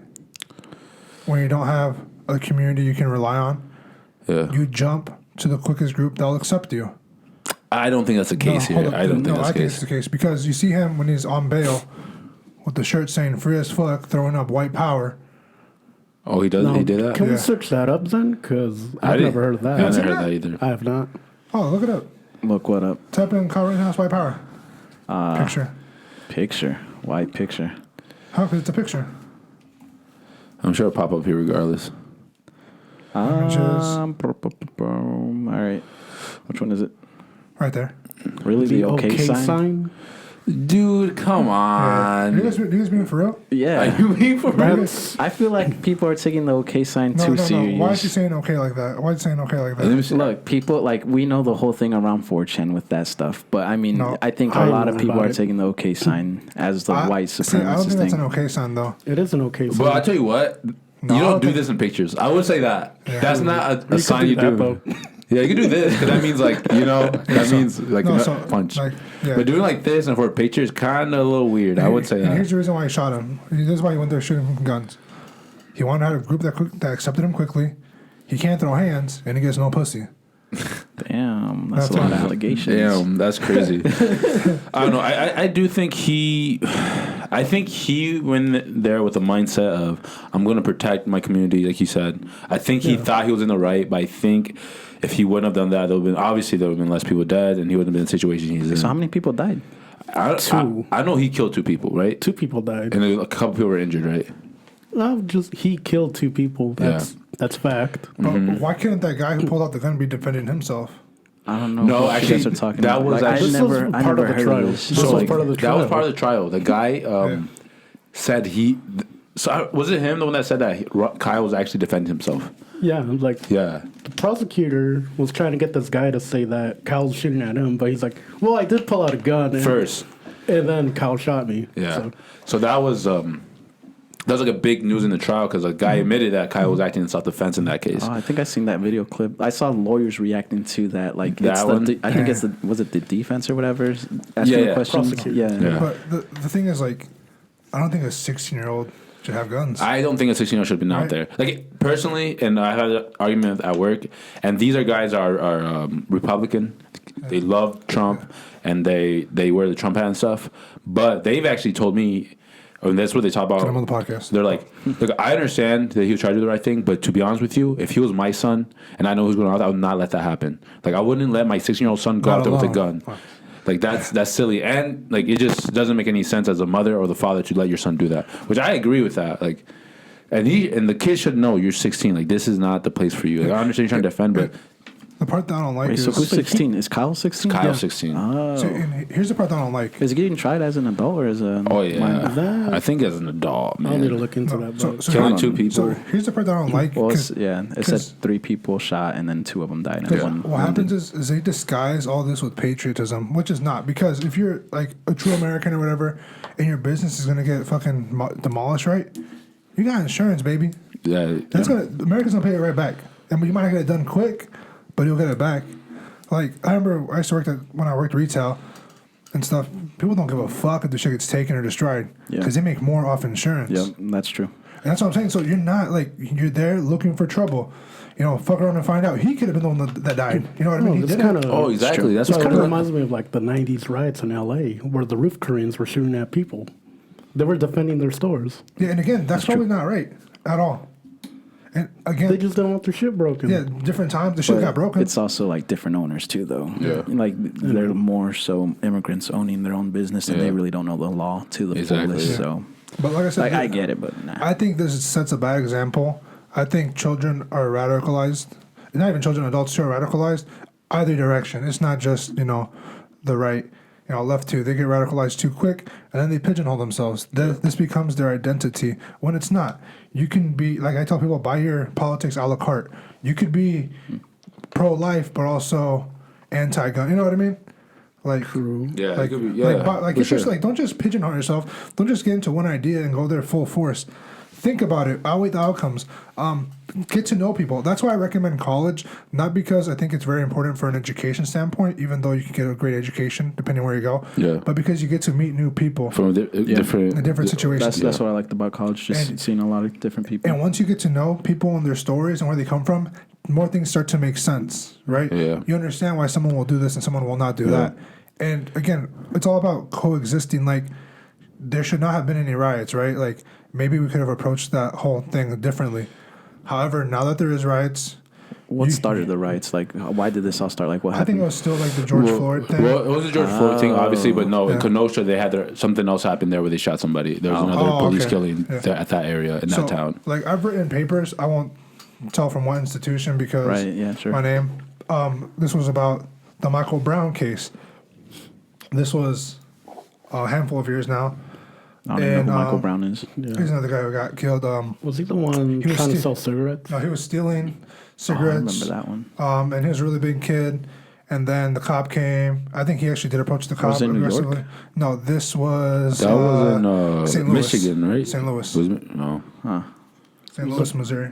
B: When you don't have a community you can rely on,
C: Yeah.
B: you jump to the quickest group that'll accept you.
C: I don't think that's the case
B: hold
C: here.
B: up.
C: I don't think
B: I
C: that's
B: think
C: the
B: it's
C: case.
B: the case because you see him when he's on bail with the shirt saying "free as fuck," throwing up white power.
C: Oh, he does.
D: Now,
C: He did that.
D: Can we
B: Yeah.
D: search that up then? Because
C: I
D: I've
C: didn't-
D: never heard of
C: I
D: that.
C: haven't heard that either.
D: I have not.
B: Oh, look it up.
A: Look what up.
B: Type in Kyle Rittenhouse white power. Picture.
A: Picture. White picture.
B: How? Because it's a picture.
C: I'm sure it'll pop up here regardless.
B: Images.
A: All right. Which one is it?
B: Right there.
A: Really, the okay sign?
C: Dude, come
B: Yeah.
C: on.
B: You guys being for real?
A: Yeah.
C: Are you being for real?
A: I feel like people are taking the okay sign too
B: No.
A: serious.
B: Why is he saying okay like that? Why is he saying okay like
C: Let me
B: that?
C: see.
A: Look, people we know the whole thing around 4chan with that stuff, but I mean,
B: No,
A: I think
D: I
A: a lot of
D: know
A: people
D: about
A: are
D: it.
A: taking the okay sign as the white
B: See, I don't
A: supremacist
B: think that's an
A: thing.
B: okay sign though.
D: It is an okay sign.
C: But I tell you what,
B: No,
C: you
B: I
C: don't
B: don't
C: do
B: think-
C: this in pictures. I would say that.
B: Yeah.
C: That's not a
D: could
C: sign you
D: that,
C: do.
D: though.
C: Yeah, you can do this because that means that means like
B: No,
C: a
B: so,
C: punch.
B: like, yeah.
C: But doing like this and for a picture is kind of a little weird. I would say
B: And here's
C: that.
B: the reason why he shot him. This is why he went there shooting from guns. He wanted to have a group that accepted him quickly. He can't throw hands, and he gets no pussy.
A: Damn, that's a lot of allegations.
C: Damn, that's crazy. I don't know. I do think he went there with the mindset of I'm going to protect my community, like you said. I think he thought he was in the right, but I think if he wouldn't have done that, there would have been less people dead, and he wouldn't have been in the situation he's in.
A: So how many people died?
C: I know he killed 2 people, right?
D: 2 people died.
C: And a couple people were injured, right?
D: No, just he killed 2 people. That's fact.
B: But why couldn't that guy who pulled out the gun be defending himself?
A: I don't know.
C: No,
A: what
C: actually,
A: you guys are talking
C: that
A: about.
C: was
A: like,
C: actually-
A: I never
D: This was part of the
A: heard
D: trial.
A: of this.
D: This was part of the
C: That was
D: trial.
C: part of the trial. The guy said was it him, the one that said that Kyle was actually defending himself?
D: Yeah, like
C: Yeah.
D: the prosecutor was trying to get this guy to say that Kyle was shooting at him, but he's like, "Well, I did pull out a gun
C: First.
D: and then Kyle shot me."
C: Yeah. So that was like a big news in the trial because a guy admitted that Kyle was acting in self-defense in that case.
A: Oh, I think I seen that video clip. I saw lawyers reacting to that. Like
C: That
A: it's
C: one?
A: I think it's was it the defense or whatever? Asking
C: Yeah,
A: the questions.
D: Prosecutor.
A: Yeah.
B: But the thing is, like, I don't think a 16-year-old should have guns.
C: I don't think a 16-year-old should have been out
B: Right.
C: there. Like, personally, and I had an argument at work, and these guys are Republican. They love Trump, and they wear the Trump hat and stuff. But they've actually told me, and that's what they talk about.
B: Get him on the podcast.
C: They're like, look, I understand that he was trying to do the right thing, but to be honest with you, if he was my son and I know who's going on, I would not let that happen. Like, I wouldn't let my 16-year-old son go
B: Not
C: out there with a
B: alone.
C: gun. Like, that's silly. And, like, it just doesn't make any sense as a mother or the father to let your son do that, which I agree with that. Like, and the kid should know you're 16. Like, this is not the place for you. Like, I understand you're trying to defend, but
B: The part that I don't like
A: Wait,
B: is
A: so who's 16? Is Kyle 16?
C: Kyle's 16.
B: So, and here's the part that I don't like.
A: Is he getting tried as an adult or as a?
C: Oh, yeah.
D: That-
C: I think as an adult,
D: I'll need to
C: man.
D: look into
B: No,
D: that.
B: so,
D: But
B: so
C: Killing
B: here-
C: 2 people.
B: So here's the part that I don't like.
A: Well, it
B: 'cause-
A: said 3 people shot and then 2 of them died. And
C: Yeah.
A: one
B: What happens is they disguise all this with patriotism, which is not. Because if you're like a true American or whatever, and your business is gonna get fucking demolished, right? You got insurance, baby.
C: Yeah.
B: That's America's gonna pay it right back. I mean, you might not get it done quick, but you'll get it back. Like I remember, I used to work when I worked retail and stuff. People don't give a fuck if the shit gets taken or destroyed because they make more off insurance.
A: Yep, that's true.
B: And that's what I'm saying. So you're not like you're there looking for trouble. You know, fuck around and find out. He could have been the one that died. You know what I mean? He
D: this
B: didn't.
D: kind of
C: Oh, exactly. That's
D: This
C: what
D: kind of
C: I
D: reminds me of like the '90s riots in LA, where the roof Koreans were shooting at people. They were defending their stores.
B: Yeah, and again, that's probably not right at all. And again,
D: They just didn't want their shit broken.
B: yeah, different times the shit
A: But
B: got broken.
A: It's also like different owners too, though.
C: Yeah.
A: Like they're more so immigrants owning their own business, and they
C: Yeah.
A: really don't know the law to the
C: Exactly.
A: fullest.
C: Yeah.
A: So,
B: But like I said,
A: like, I get it, but nah.
B: I think this sets a bad example. I think children are radicalized. Not even children, adults too are radicalized. Either direction. It's not just the right, left too. They get radicalized too quick, and then they pigeonhole themselves. This becomes their identity when it's not. You can be like I tell people, buy your politics a la carte. You could be pro-life, but also anti-gun. You know what I mean? Like,
C: Yeah,
B: like,
C: it could be, yeah,
B: like
C: for
B: it's just
C: sure.
B: like don't just pigeonhole yourself. Don't just get into one idea and go there full force. Think about it. Outweigh the outcomes. Get to know people. That's why I recommend college. Not because I think it's very important for an education standpoint, even though you can get a great education depending where you go.
C: Yeah.
B: But because you get to meet new people
C: From different...
B: in different situations.
A: That's what I liked about college, just
B: And-
A: seeing a lot of different people.
B: And once you get to know people and their stories and where they come from, more things start to make sense, right?
C: Yeah.
B: You understand why someone will do this and someone will not do that. And again, it's all about coexisting. Like, there should not have been any riots, right? Like, maybe we could have approached that whole thing differently. However, now that there is riots,
A: What started the riots? Like, why did this all start? Like, what
B: I
A: happened?
B: think it was still like the George Floyd thing.
C: Well, it was a George Floyd thing, obviously, but no, in
B: Yeah.
C: Kenosha, they had something else happened there where they shot somebody. There was another police
B: okay.
C: killing
B: Yeah.
C: at that area, in
B: So,
C: that town.
B: like, I've written papers. I won't tell from what institution because
A: Right, yeah, sure.
B: my name. This was about the Michael Brown case. This was a handful of years now.
A: I don't even know
B: and,
A: who Michael Brown is.
B: He's another guy who got killed.
D: Was he the one
B: was
D: trying to
B: still-
D: sell cigarettes?
B: No, he was stealing
A: Oh, I
B: cigarettes.
A: remember that one.
B: And he was a really big kid. And then the cop came. I think he actually did approach the cop
A: Was it in New York?
B: aggressively. No, this was
C: That was in
B: St. Louis.
C: Michigan, right?
B: St. Louis.
C: Was it? No.
B: St. Louis, Missouri.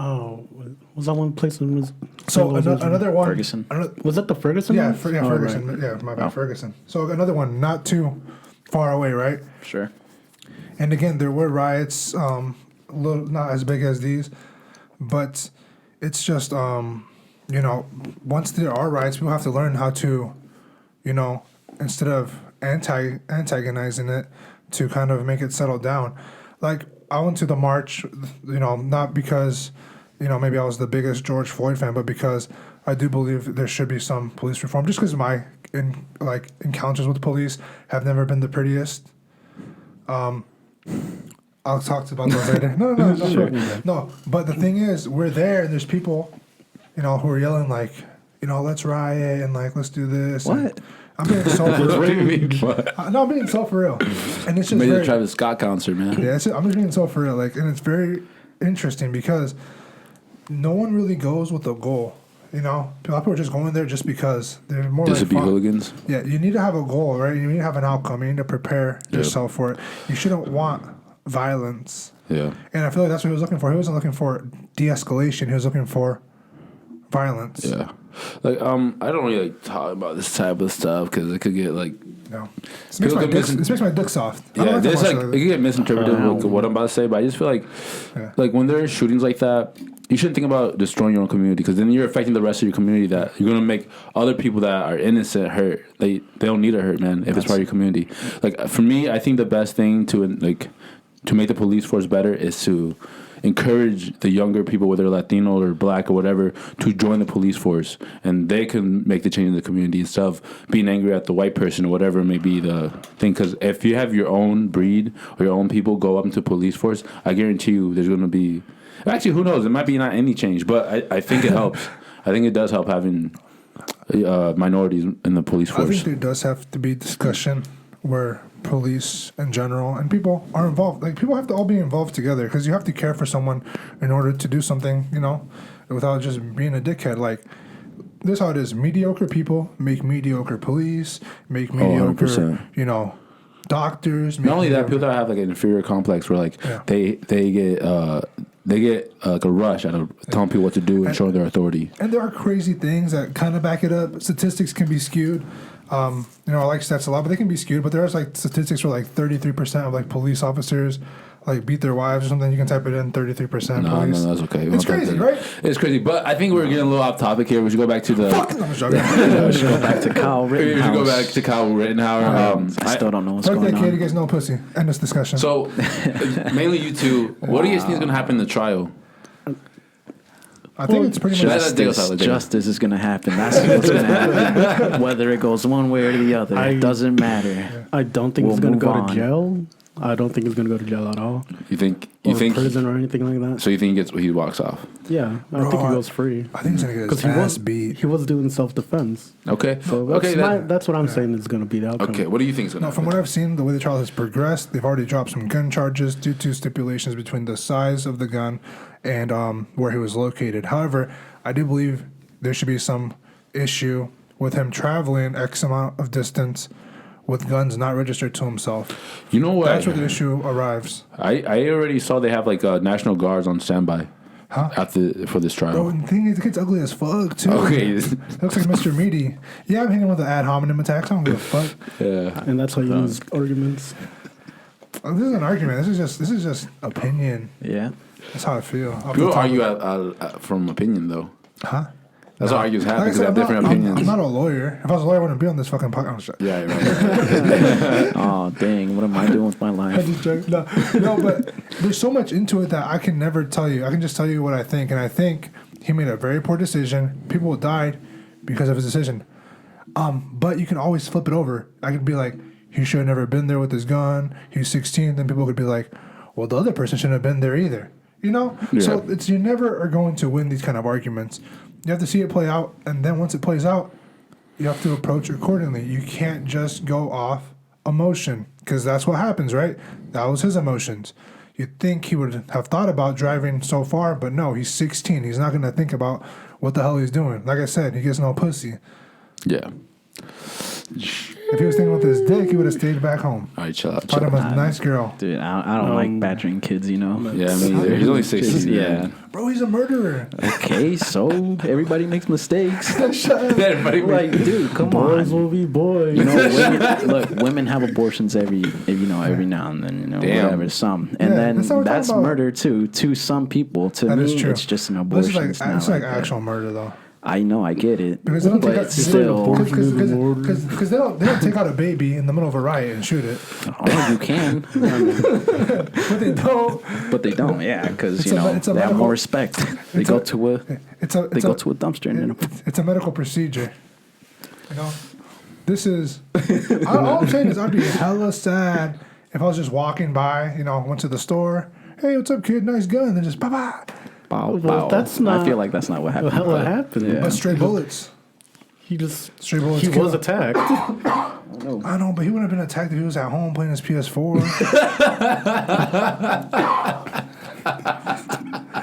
D: Oh, was that one place in
B: So another one.
A: Ferguson.
D: Was that the Ferguson?
B: Yeah,
D: one? Oh,
B: Ferguson.
D: right.
B: Yeah, my bad, Ferguson. So another one, not too far away, right?
A: Sure.
B: And again, there were riots, not as big as these, but it's just once there are riots, people have to learn how to, instead of antagonizing it, to kind of make it settle down. Like, I went to the march, not because, maybe I was the biggest George Floyd fan, but because I do believe there should be some police reform. Just because my encounters with the police have never been the prettiest. I'll talk about those later. No. Sure. No, but the thing is, we're there and there's people, who are yelling like, let's riot and like, let's do this.
A: What?
B: I'm being so for real.
C: What do you mean? What?
B: No, I'm being so for real. And it's just
C: Made
B: very,
C: the Travis Scott concert, man.
B: yeah, I'm just being so for real. Like, and it's very interesting because no one really goes with a goal. A lot of people are just going there just because they're more
C: Just
B: like
C: to be
B: fun.
C: hooligans.
B: Yeah, you need to have a goal, right? You need to have an outcome. You need to prepare yourself for it. You shouldn't want violence.
C: Yeah.
B: And I feel like that's what he was looking for. He wasn't looking for de-escalation. He was looking for violence.
C: Yeah. Like, I don't really talk about this type of stuff because it could get like.
B: No. This makes my dick soft.
C: Yeah, there's like it can get misinterpreted with what I'm about to say, but I just feel like, like when there are shootings like that, you shouldn't think about destroying your own community because then you're affecting the rest of your community. That you're gonna make other people that are innocent hurt. They don't need to hurt, man. If it's part of your community, like for me, I think the best thing to make the police force better is to encourage the younger people, whether Latino or black or whatever, to join the police force, and they can make the change in the community instead of being angry at the white person or whatever may be the thing. Because if you have your own breed or your own people go up into police force, I guarantee you there's going to be. Actually, who knows? It might be not any change, but I think it helps. I think it does help having minorities in the police force.
B: I think there does have to be discussion where police in general and people are involved. Like, people have to all be involved together because you have to care for someone in order to do something, without just being a dickhead. Like, this is how it is. Mediocre people make mediocre police, make mediocre,
C: 100%.
B: Doctors.
C: Not only that, people that have like an inferior complex where like they get like a rush out of telling people what to do and showing their authority.
B: And there are crazy things that kind of back it up. Statistics can be skewed. I like stats a lot, but they can be skewed. But there's like statistics where like 33% of like police officers like beat their wives or something. You can type it in, 33%
C: No,
B: police.
C: that's okay.
B: It's crazy, right?
C: It's crazy, but I think we're getting a little off topic here. We should go back to the.
B: I'm joking.
A: We should go back to Kyle Rittenhouse.
C: We should go back to Kyle Rittenhouse.
A: I still don't know what's
B: Fuck
A: going
B: that kid, he
A: on.
B: gets no pussy. End this discussion.
C: So, mainly you two, what do you think is going to happen in the trial?
B: I think it's pretty much
A: Justice is going to happen. That's what's going to happen. Whether it goes one way or the other, it doesn't matter.
D: I don't think he's going to go to jail. I don't think he's going to go to jail at all.
C: You think
D: prison or anything like that?
C: So you think he walks off?
D: Yeah, I think he goes free.
B: I think he's going to get his ass beat.
D: He was doing self-defense.
C: Okay.
D: So that's what I'm saying is going to be the outcome.
C: Okay, what do you think is going to happen?
B: From what I've seen, the way the trial has progressed, they've already dropped some gun charges due to stipulations between the size of the gun and where he was located. However, I do believe there should be some issue with him traveling X amount of distance with guns not registered to himself.
C: You know what?
B: That's where the issue arrives.
C: I already saw they have like National Guards on standby.
B: Huh?
C: For this trial.
B: Bro, and the thing is, the kid's ugly as fuck, too.
C: Okay.
B: Looks like Mr. Meaty. Yeah, I'm hitting with the ad hominem attacks. I don't give a fuck.
C: Yeah.
D: And that's how you use arguments.
B: This is an argument. This is just opinion.
A: Yeah.
B: That's how I feel.
C: People argue from opinion, though.
B: Huh?
C: That's how arguments happen
B: Like I
C: because they
B: said,
C: have different opinions.
B: I'm not a lawyer. If I was a lawyer, I wouldn't be on this fucking podcast.
C: Yeah, right.
A: Oh, dang. What am I doing with my
B: I
A: life?
B: just joke. No, but there's so much into it that I can never tell you. I can just tell you what I think. And I think he made a very poor decision. People died because of his decision. But you can always flip it over. I could be like, he should have never been there with his gun. He's 16. Then people could be like, well, the other person shouldn't have been there either. Yeah. So you never are going to win these kind of arguments. You have to see it play out, and then once it plays out, you have to approach it accordingly. You can't just go off emotion, because that's what happens, right? That was his emotions. You'd think he would have thought about driving so far, but no, he's 16. He's not going to think about what the hell he's doing. Like I said, he gets no pussy.
C: Yeah.
B: If he was thinking with his dick, he would have stayed back home.
C: All right, chill out.
B: Thought him a nice girl.
A: Dude, I don't like badgering kids,
C: Yeah, me either. He's only 16.
A: Yeah.
B: Bro, he's a murderer.
A: Okay, so everybody makes mistakes.
C: Everybody
A: Like, dude, come
D: Boys
A: on.
D: will be boys.
A: You know, women have abortions every now and then, whatever, some. And then
B: that's what we're
A: that's
B: talking about.
A: murder, too, to some people. To
B: That
A: me,
B: is true.
A: it's just an
B: This
A: abortion.
B: is like actual murder, though.
A: I know, I get it,
B: Because they don't take
A: but
B: out,
A: still,
B: because they don't take out a baby in the middle of a riot and shoot it.
A: oh, you can,
B: But they don't.
A: but they don't. Yeah, because
B: It's a
A: they have
B: medical-
A: more respect. They
B: it's
A: go
B: a-
A: to a
B: They
A: go to a dumpster and then
B: it's a medical procedure. You know, this is. All I'm saying is, I'd be hella sad if I was just walking by. You know, went to the store. Hey, what's up, kid? Nice gun. Then just bow.
A: bow,
D: Well,
A: bow.
D: that's not-
A: I feel like that's not what happened.
D: What happened?
A: Yeah.
B: But stray bullets.
D: He just
B: Stray bullets.
D: he
B: kill.
D: was attacked.
B: I know, but he wouldn't have been attacked if he was at home playing his PS4.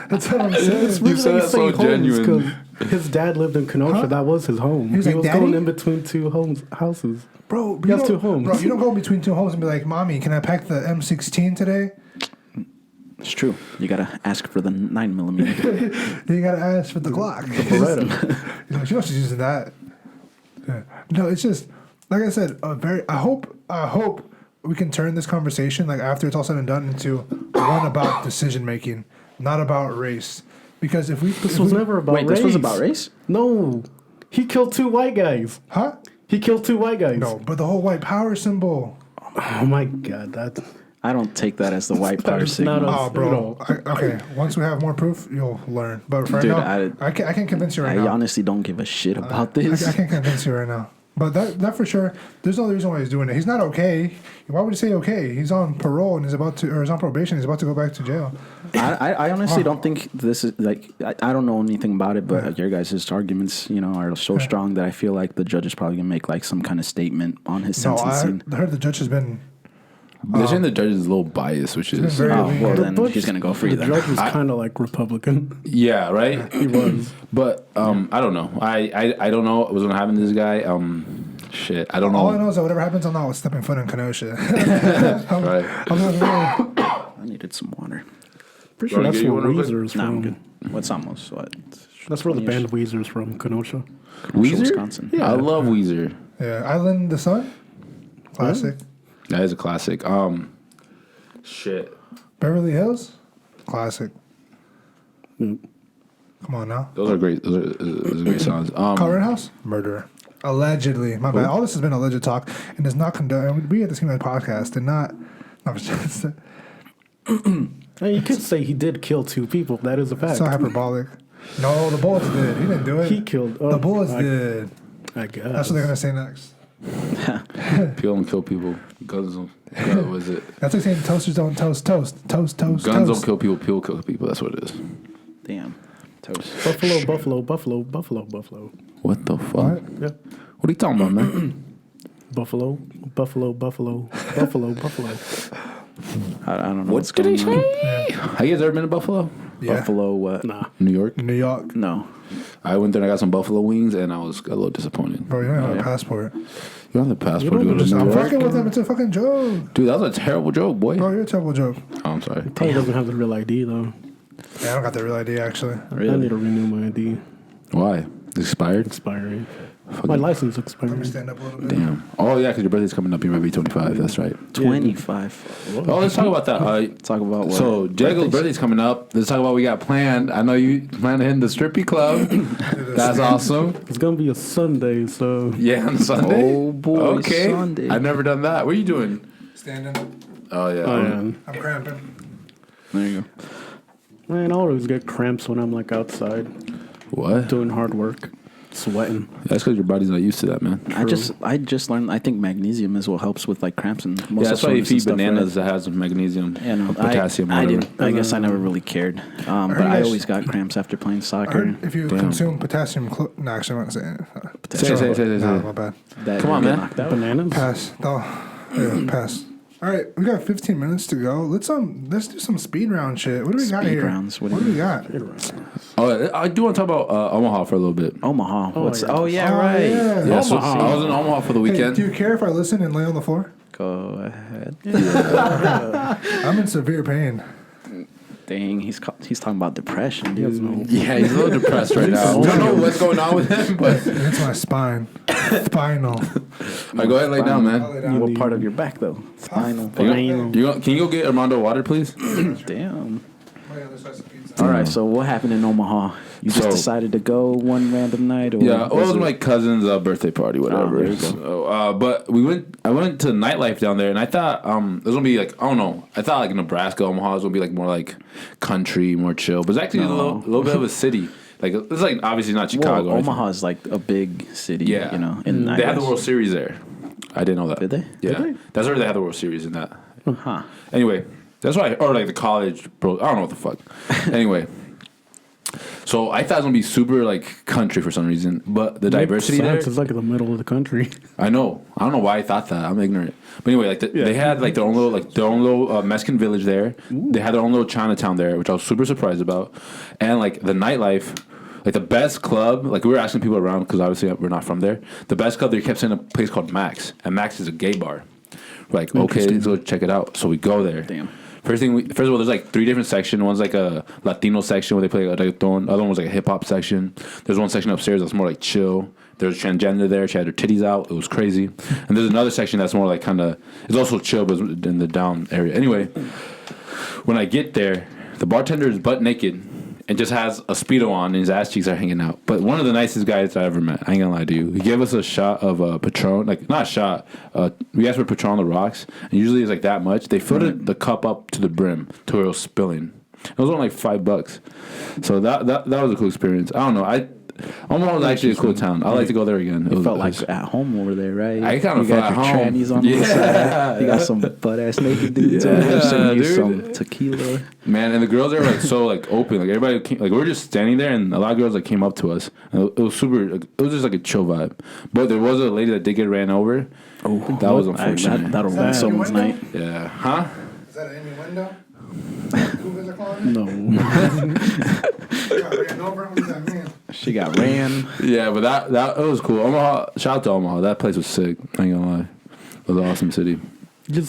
B: That's what I'm saying.
D: It's weird
C: said
D: that
C: that so genuine.
D: because his dad lived in Kenosha.
B: Huh?
D: That was his home.
B: He was
D: He
B: like,
D: was going
B: "Daddy?"
D: in between two houses.
B: Bro,
D: He has two homes.
B: Bro, you don't go between two homes and be like, "Mommy, can I pack the M16 today?"
A: It's true. You gotta ask for the 9mm.
B: You gotta ask for the Glock.
D: Beretta.
B: You know, she knows she's using that. Yeah. No, it's just like I said. I hope we can turn this conversation, like after it's all said and done, into one about decision making, not about race. Because if we
D: This was never about
A: Wait,
D: race.
A: this was about race?
D: No, he killed two white guys.
B: huh?
D: He killed two white guys.
B: No, but the whole white power symbol.
D: Oh my god, that.
A: I don't take that as the white power
D: That is not
A: signal.
D: a-
B: Oh, bro.
D: No.
B: Okay, once we have more proof, you'll learn. But right
A: Dude,
B: now, I can't convince you right
A: I
B: now.
A: honestly don't give a shit about
B: I
A: this.
B: can't convince you right now. But that for sure, there's no reason why he's doing it. He's not okay. Why would he say okay? He's on parole and he's on probation. He's about to go back to jail.
A: I honestly don't think this is like I don't know anything about it, but your guys' arguments, are so strong that I feel like the judge is probably gonna make like some kind of statement on his
B: No,
A: sentencing.
B: I heard the judge has been.
C: They're saying the judge is a little biased, which is
B: been very-
A: Oh well,
B: The
A: then
D: But
A: he's gonna go free
D: The
A: then.
D: judge was kind of like Republican.
C: yeah, right.
D: He was.
C: But I don't know. I don't know what's gonna happen to this guy. Shit, I don't know.
B: All I know is that whatever happens, I'm not stepping foot in Kenosha.
C: Right.
B: I'm not gonna.
A: I needed some water.
D: Pretty sure
C: Wanna
D: that's
C: get you
D: where
C: one real
D: Weezer is
A: No, I'm
D: from.
A: good. What's almost what?
D: That's where the
A: 20-ish.
D: band Weezer is from, Kenosha.
C: Weezer?
A: Wisconsin.
C: Yeah, I love Weezer.
B: Yeah, Island in the Sun, classic.
C: That is a classic. Shit.
B: Beverly Hills, classic.
D: Mm.
B: Come on now.
C: Those are great. Those are great songs.
B: Colorado House, murderer. Allegedly, my bad. All this has been alleged talk, and is not condoned. We at the Scheme Podcast did not. It's
D: You could say he did kill two people. That is a fact.
B: so hyperbolic. No, the bullets did. He didn't do it.
D: He killed.
B: The bullets did.
D: I guess.
B: That's what they're gonna say next.
C: People don't kill people. Guns don't. What was it?
B: That's like saying toasters don't toast. Toast.
C: Guns
B: toast.
C: don't kill people. People kill people. That's what it is.
A: Damn. Toast.
D: Buffalo.
C: What the fuck?
B: What?
D: Yeah.
C: What are you talking about, man?
D: Buffalo.
A: I don't know
C: What
A: what's
C: did he
A: going on.
C: say? Have you guys ever been to Buffalo?
B: Yeah.
A: Buffalo, what?
D: Nah.
C: New York?
B: New York.
A: No.
C: I went there and I got some buffalo wings and I was a little disappointed.
B: Bro, you don't have a
A: yeah.
B: passport.
C: You don't have the passport to
D: don't
C: go to
D: just-
C: New
B: I'm
C: York?
B: fucking with him. It's a fucking joke.
C: Dude, that was a terrible joke, boy.
B: Bro, you're a terrible joke.
C: Oh, I'm sorry.
D: Probably doesn't have the real ID though.
B: Yeah, I don't got the real ID actually.
D: I
A: Really?
C: Oh,
D: need to renew my ID.
C: Why? It's expired?
D: Expiring.
C: Fucking-
D: My license
B: Let me
D: expired.
B: stand up a little bit.
C: Damn. Oh, yeah, because your birthday's coming up. You might be 25. That's right.
A: 25.
C: Oh, let's talk about that.
A: Talk about what?
C: So, Jago's birthday's coming up. Let's talk about what we got planned. I know you plan to hit the strippy club. That's awesome.
D: It's gonna be a Sunday, so
C: Yeah, on Sunday.
A: Oh, boy,
C: Okay.
A: Sunday.
C: I've never done that. What are you doing?
B: Standing.
C: Oh, yeah.
B: I'm cramping.
A: There you go.
D: man, I always get cramps when I'm like outside
C: What?
D: doing hard work, sweating.
C: That's because your body's not used to that, man.
A: I just learned. I think magnesium is what helps with like cramps and muscle
C: Yeah, that's why you
A: soreness and
C: feed
A: stuff,
C: bananas
A: right?
C: that has magnesium,
A: Yeah, no,
C: or potassium.
A: I
C: whatever.
A: didn't. I guess I never really cared. But
B: you
A: I
B: guys-
A: always got cramps after playing
B: I
A: soccer.
B: heard if you
C: Damn.
B: consume potassium, no, actually, I'm not saying it.
C: Say.
B: No, my bad.
A: That
C: Come on,
A: you get
C: man.
A: knocked out.
D: Bananas.
B: Pass. No, yeah, pass. All right, we got 15 minutes to go. Let's do some speed round shit. What do we got
A: Speed
B: here?
A: rounds, what
B: What
A: do
B: do
A: you
B: we got?
C: Oh, I do want to talk about Omaha for a little bit.
A: Omaha. What's?
D: yeah.
A: Oh yeah,
B: Oh,
A: right.
B: yeah.
C: Yeah, so
D: Omaha.
C: I was in Omaha for the
B: Hey,
C: weekend.
B: do you care if I listen and lay on the floor?
A: Go ahead.
B: I'm in severe pain.
A: Dang, he's talking about depression, dude.
C: Yeah, he's a little depressed right now. I don't know what's going on with him, but
B: It's my spine. Spinal.
C: I go ahead and lay down,
B: I'll
C: man.
B: lay down.
A: What part of your back though? Spinal.
C: Can you go get Armando water, please?
A: Damn.
B: Oh, yeah, there's some pizza.
A: All right, so what happened in Omaha? You just
C: So-
A: decided to go one random night, or
C: Yeah, well, it was
A: it-
C: my cousin's birthday party, whatever.
A: there you go.
C: So, but I went to nightlife down there, and I thought it was gonna be like, I don't know. I thought like Nebraska, Omaha was gonna be like more like country, more chill. But it's actually a little bit of a city. Like it's like obviously not Chicago.
A: Well,
C: or anything.
A: Omaha is like a big city.
C: Yeah,
A: you know, and
C: they had the World Series there. I didn't know that.
A: Did they?
C: Yeah,
A: Did they?
C: that's where they had the World Series in that.
A: Huh?
C: Anyway, that's why, or like the college, bro. I don't know what the fuck. Anyway, so I thought it was gonna be super like country for some reason, but the diversity there.
D: It's like in the middle of the country.
C: I know. I don't know why I thought that. I'm ignorant. But anyway, like they had like their own little Mexican village there. Ooh. They had their own little Chinatown there, which I was super surprised about. And like the nightlife, like the best club. Like we were asking people around because obviously we're not from there. The best club they kept saying a place called Max, and Max is a gay bar. We're like, okay, let's go check it out. So we go there.
A: Damn.
C: First of all, there's like 3 different sections. One's like a Latino section where they play reggaeton. Other one was like a hip hop section. There's one section upstairs that's more like chill. There's a transgender there. She had her titties out. It was crazy. And there's another section that's more like kind of, it's also chill, but it's in the down area. Anyway, when I get there, the bartender is butt naked and just has a Speedo on and his ass cheeks are hanging out. But one of the nicest guys I ever met. I ain't gonna lie to you. He gave us a shot of Patron. Like, not a shot. We asked for Patron on the rocks. And usually it's like that much. They filled the cup up to the brim to where it was spilling. It was only like $5. So that was a cool experience. I don't know. Omaha was actually a cool town. I like to go there again.
A: You felt like at home over there, right?
C: I kind of felt at home.
A: You got your trannies on the side. You got some butt-ass naked dudes over there serving you some tequila.
C: Man, and the girls there were like so like open. Like everybody came, like we were just standing there, and a lot of girls like came up to us. And it was super. Like, it was just like a chill vibe. But there was a lady that did get ran over. Oh, that was unfortunate.
A: That'll ruin someone's night.
C: Yeah. Huh?
B: Is that an innuendo? Who is it called?
D: No.
B: Got ran over? What does that mean?
A: She got ran.
C: Yeah, but that it was cool. Omaha, shout out to Omaha. That place was sick. I ain't gonna lie. It was an awesome city.
D: You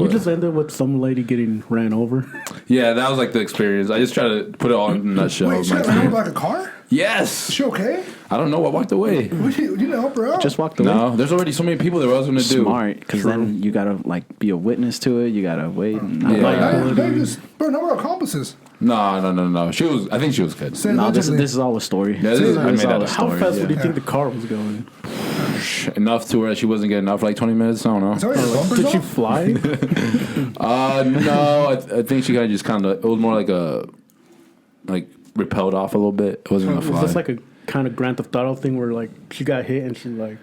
D: just ended with some lady getting ran over.
C: Yeah, that was like the experience. I just try to put it all in a nutshell.
B: Wait, she got ran over like a car?
C: Yes.
B: Is she okay?
C: I don't know. I walked away.
B: You didn't help her out?
A: Just walked away.
C: No, there's already so many people there. What I was gonna do?
A: Smart, because then you gotta like be a witness to it. You gotta wait. And
B: Bro, no more accomplices.
C: No. She was. I think she was good.
A: No, this is all a story.
C: Yeah, I made that up.
D: How fast do you think the car was going?
C: Enough to where she wasn't getting out for like 20 minutes. I don't know.
D: Did she fly?
C: No, I think she kind of it was more like a repelled off a little bit. It wasn't gonna fly.
D: Was this like a kind of Grand Theft Auto thing where like she got hit and she like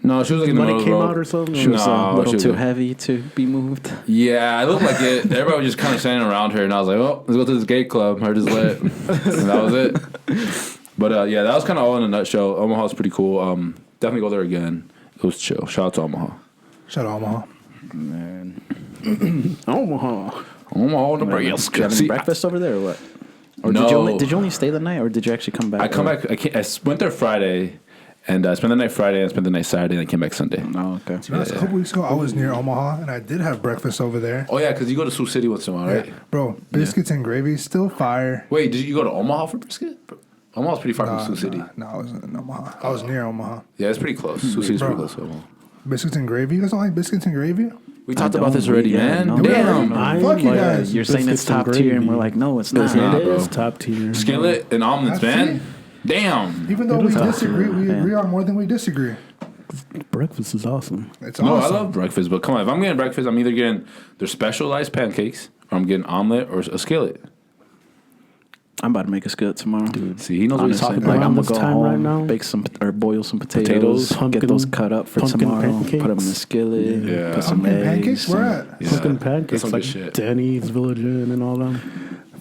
C: no, she was like in the middle
D: money
C: of the
D: came
C: road.
D: out or something?
A: She was a little too
C: was-
A: heavy to be moved.
C: Yeah, it looked like it. Everybody was just kind of standing around her, and I was like, "Oh, let's go to this gay club." Her just lit, and that was it. But yeah, that was kind of all in a nutshell. Omaha's pretty cool. Definitely go there again. It was chill. Shout out to Omaha.
B: Shout out Omaha.
A: Man,
D: Omaha.
C: Omaha,
A: did you have any
C: See,
A: breakfast over there or what? Or
C: No.
A: did you only stay the night, or did you actually come back?
C: I come back. I went there Friday, and I spent the night Friday, and I spent the night Saturday, and I came back Sunday.
A: Oh, okay.
B: To be honest, a couple weeks ago, I was near Omaha, and I did have breakfast over there.
C: Oh yeah, because you go to Sioux City once in a while, right?
B: Bro, biscuits and gravy, still fire.
C: Wait, did you go to Omaha for brisket? Omaha's pretty far from Sioux City.
B: No, I wasn't in Omaha. I was near Omaha.
C: Yeah, it's pretty close. Sioux City's pretty
B: Bro.
C: close to Omaha.
B: Biscuits and gravy? You guys don't like biscuits and gravy?
C: We talked about this already, man.
A: no.
C: Damn.
D: I
B: Fuck you
D: like
B: guys.
A: You're saying it's
D: biscuits and
A: top tier, and
D: gravy.
A: we're like, no, it's not.
C: Nah,
D: It
C: bro.
D: is top tier.
C: Skillet and omelets,
B: That's
C: man.
B: it.
C: Damn.
B: Even though
D: It
B: we
D: is
B: disagree, we
A: Yeah.
B: agree on more than we disagree.
D: Breakfast is awesome.
B: It's
C: No,
B: awesome.
C: I love breakfast, but come on, if I'm getting breakfast, I'm either getting their specialized pancakes or I'm getting omelet or a skillet.
A: I'm about to make a skillet tomorrow.
C: See, he knows what he's
A: Honestly,
C: talking
A: like
C: about.
A: I'm
D: Around
A: gonna
D: this
A: go
D: time
A: home,
D: right now?
A: bake some or boil some potatoes,
D: Pumpkin-
A: get those cut up for
D: pumpkin
A: tomorrow.
D: pancakes?
A: Put them in the skillet.
C: Yeah.
A: Put some
B: Pumpkin
A: eggs.
B: pancakes? Where
A: some-
B: at?
C: Yeah.
D: Pumpkin
C: That's
D: pancakes
C: some
D: like
C: good shit.
D: Denny's, Village Inn, and all that.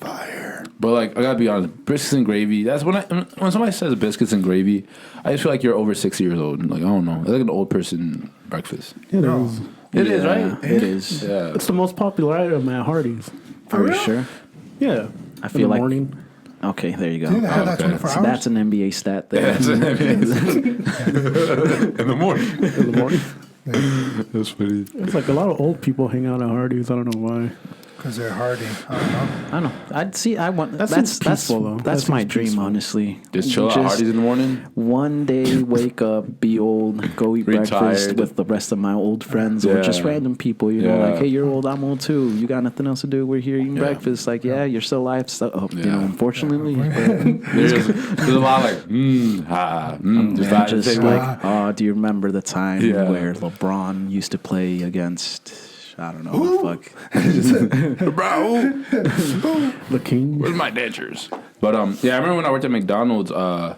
B: Fire.
C: But like, I gotta be honest, biscuits and gravy. That's when somebody says biscuits and gravy, I just feel like you're over 60 years old. Like I don't know, it's like an old person breakfast.
D: It
B: No.
D: is.
C: It is,
A: Yeah,
C: right?
A: It is.
C: Yeah.
D: It's the most popular item at Hardee's.
A: Are you
B: real?
A: sure?
D: Yeah.
A: I feel
D: in the
A: like-
D: morning.
A: Okay, there you
B: Do they
A: go.
B: have that
C: okay.
B: 24
A: So
B: hours?
A: that's an NBA stat there.
C: in the morning.
D: In the morning.
C: That's funny.
D: It's like a lot of old people hang out at Hardee's. I don't know why.
B: Because they're hardy. I don't know.
A: I don't know. I'd see. I want.
D: That
A: That's
D: seems peaceful, though.
A: that's
D: That
A: my
D: seems
A: dream,
D: peaceful.
A: honestly.
C: Just chill out Hardee's in the morning.
A: One day, wake up, be old, go eat breakfast
C: Retired.
A: with the rest of my old friends or just
C: Yeah.
A: random people. You know,
C: Yeah.
A: like, hey, you're old, I'm old too. You got nothing else to do. We're here eating breakfast. Like, yeah, you're still alive. So, you know,
C: Yeah.
A: unfortunately,
C: There's a lot like, just
A: man,
C: that
A: just
C: same
A: like, oh, do you remember the time
C: Yeah.
A: where LeBron used to play against? I don't know. Who the fuck.
C: bro,
D: The king.
C: where's my dentures? But yeah, I remember when I worked at McDonald's. I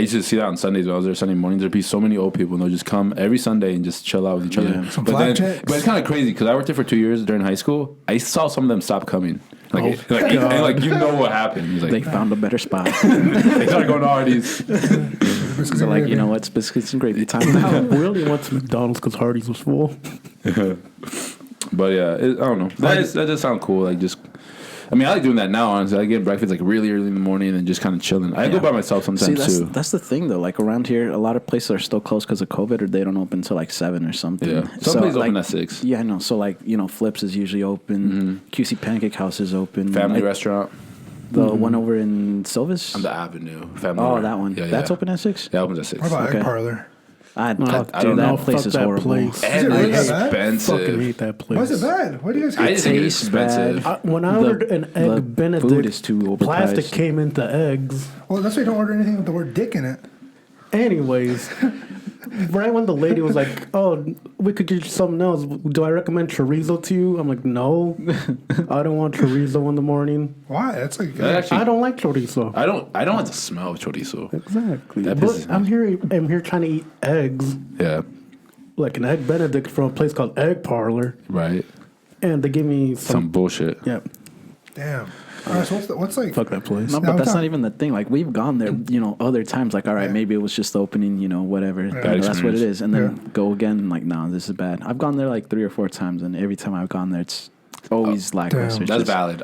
C: used to see that on Sundays when I was there Sunday mornings. There'd be so many old people, and they'll just come every Sunday and just chill out with each other.
A: Yeah.
B: Some
C: But
B: flapjacks.
C: it's kind of crazy because I worked there for 2 years during high school. I saw some of them stop coming. And, like you know what happened. He's
A: They
C: like,
A: found a better spot.
C: they started going to Hardee's.
A: So, like, you know what? It's biscuits and gravy time now.
D: We only went to McDonald's because Hardee's was full.
C: But yeah, I don't know. That just sounds cool. Like just, I mean, I like doing that now. Honestly, I get breakfast like really early in the morning and just kind of chilling. I go by myself sometimes
A: See,
C: too.
A: that's the thing though. Like around here, a lot of places are still closed because of COVID, or they don't open until like 7 or something.
C: Yeah, some places open at 6.
A: Yeah, I know. So like, you know, Flips is usually open. QC Pancake House is open.
C: Family
A: like,
C: restaurant
A: the one over in Silvis.
C: on the Avenue. Family.
A: Oh, that one.
C: Yeah,
A: That's
C: yeah.
A: open at 6.
C: Yeah, it opens at 6.
B: What about
A: Okay.
B: Egg Parlor?
C: I
A: Dude,
C: don't know.
A: that place
D: Fuck
A: is
D: that
A: horrible.
D: place.
C: And
B: Is it really
C: it's
B: that bad?
D: Fucking
C: expensive.
D: hate that place.
B: Why is it bad? What do you guys
C: I
B: hate?
C: just think it's
A: Tastes bad.
C: expensive.
D: When I ordered an
A: the
D: egg Benedict,
A: food is too overpriced.
D: plastic came into eggs.
B: Well, that's why you don't order anything with the word dick in it.
D: Anyways, right when the lady was like, "Oh, we could get you something else. Do I recommend chorizo to you?" I'm like, "No, I don't want chorizo in the morning.
B: Why? That's like
C: That actually,
D: I don't like chorizo."
C: I don't like the smell of chorizo.
D: Exactly.
C: That
D: But
C: pisses me.
D: I'm here trying to eat eggs,
C: Yeah,
D: like an egg Benedict from a place called Egg Parlor,
C: right.
D: and they give me
C: Some bullshit.
D: yeah.
B: damn. All right, so what's like?
D: Fuck that place.
A: No,
B: Yeah,
A: but
B: I'm
A: that's not
B: talking-
A: even the thing. Like, we've gone there, you know, other times. Like, all right,
B: Yeah.
A: maybe it was just the opening, you know, whatever. You know, that's what it
C: experience.
A: is. And then
B: Yeah.
A: go again, and like, no, this is bad. I've gone there like 3 or 4 times, and every time I've gone there, it's always lackluster.
B: damn.
A: It's
C: That's
A: just-
C: valid.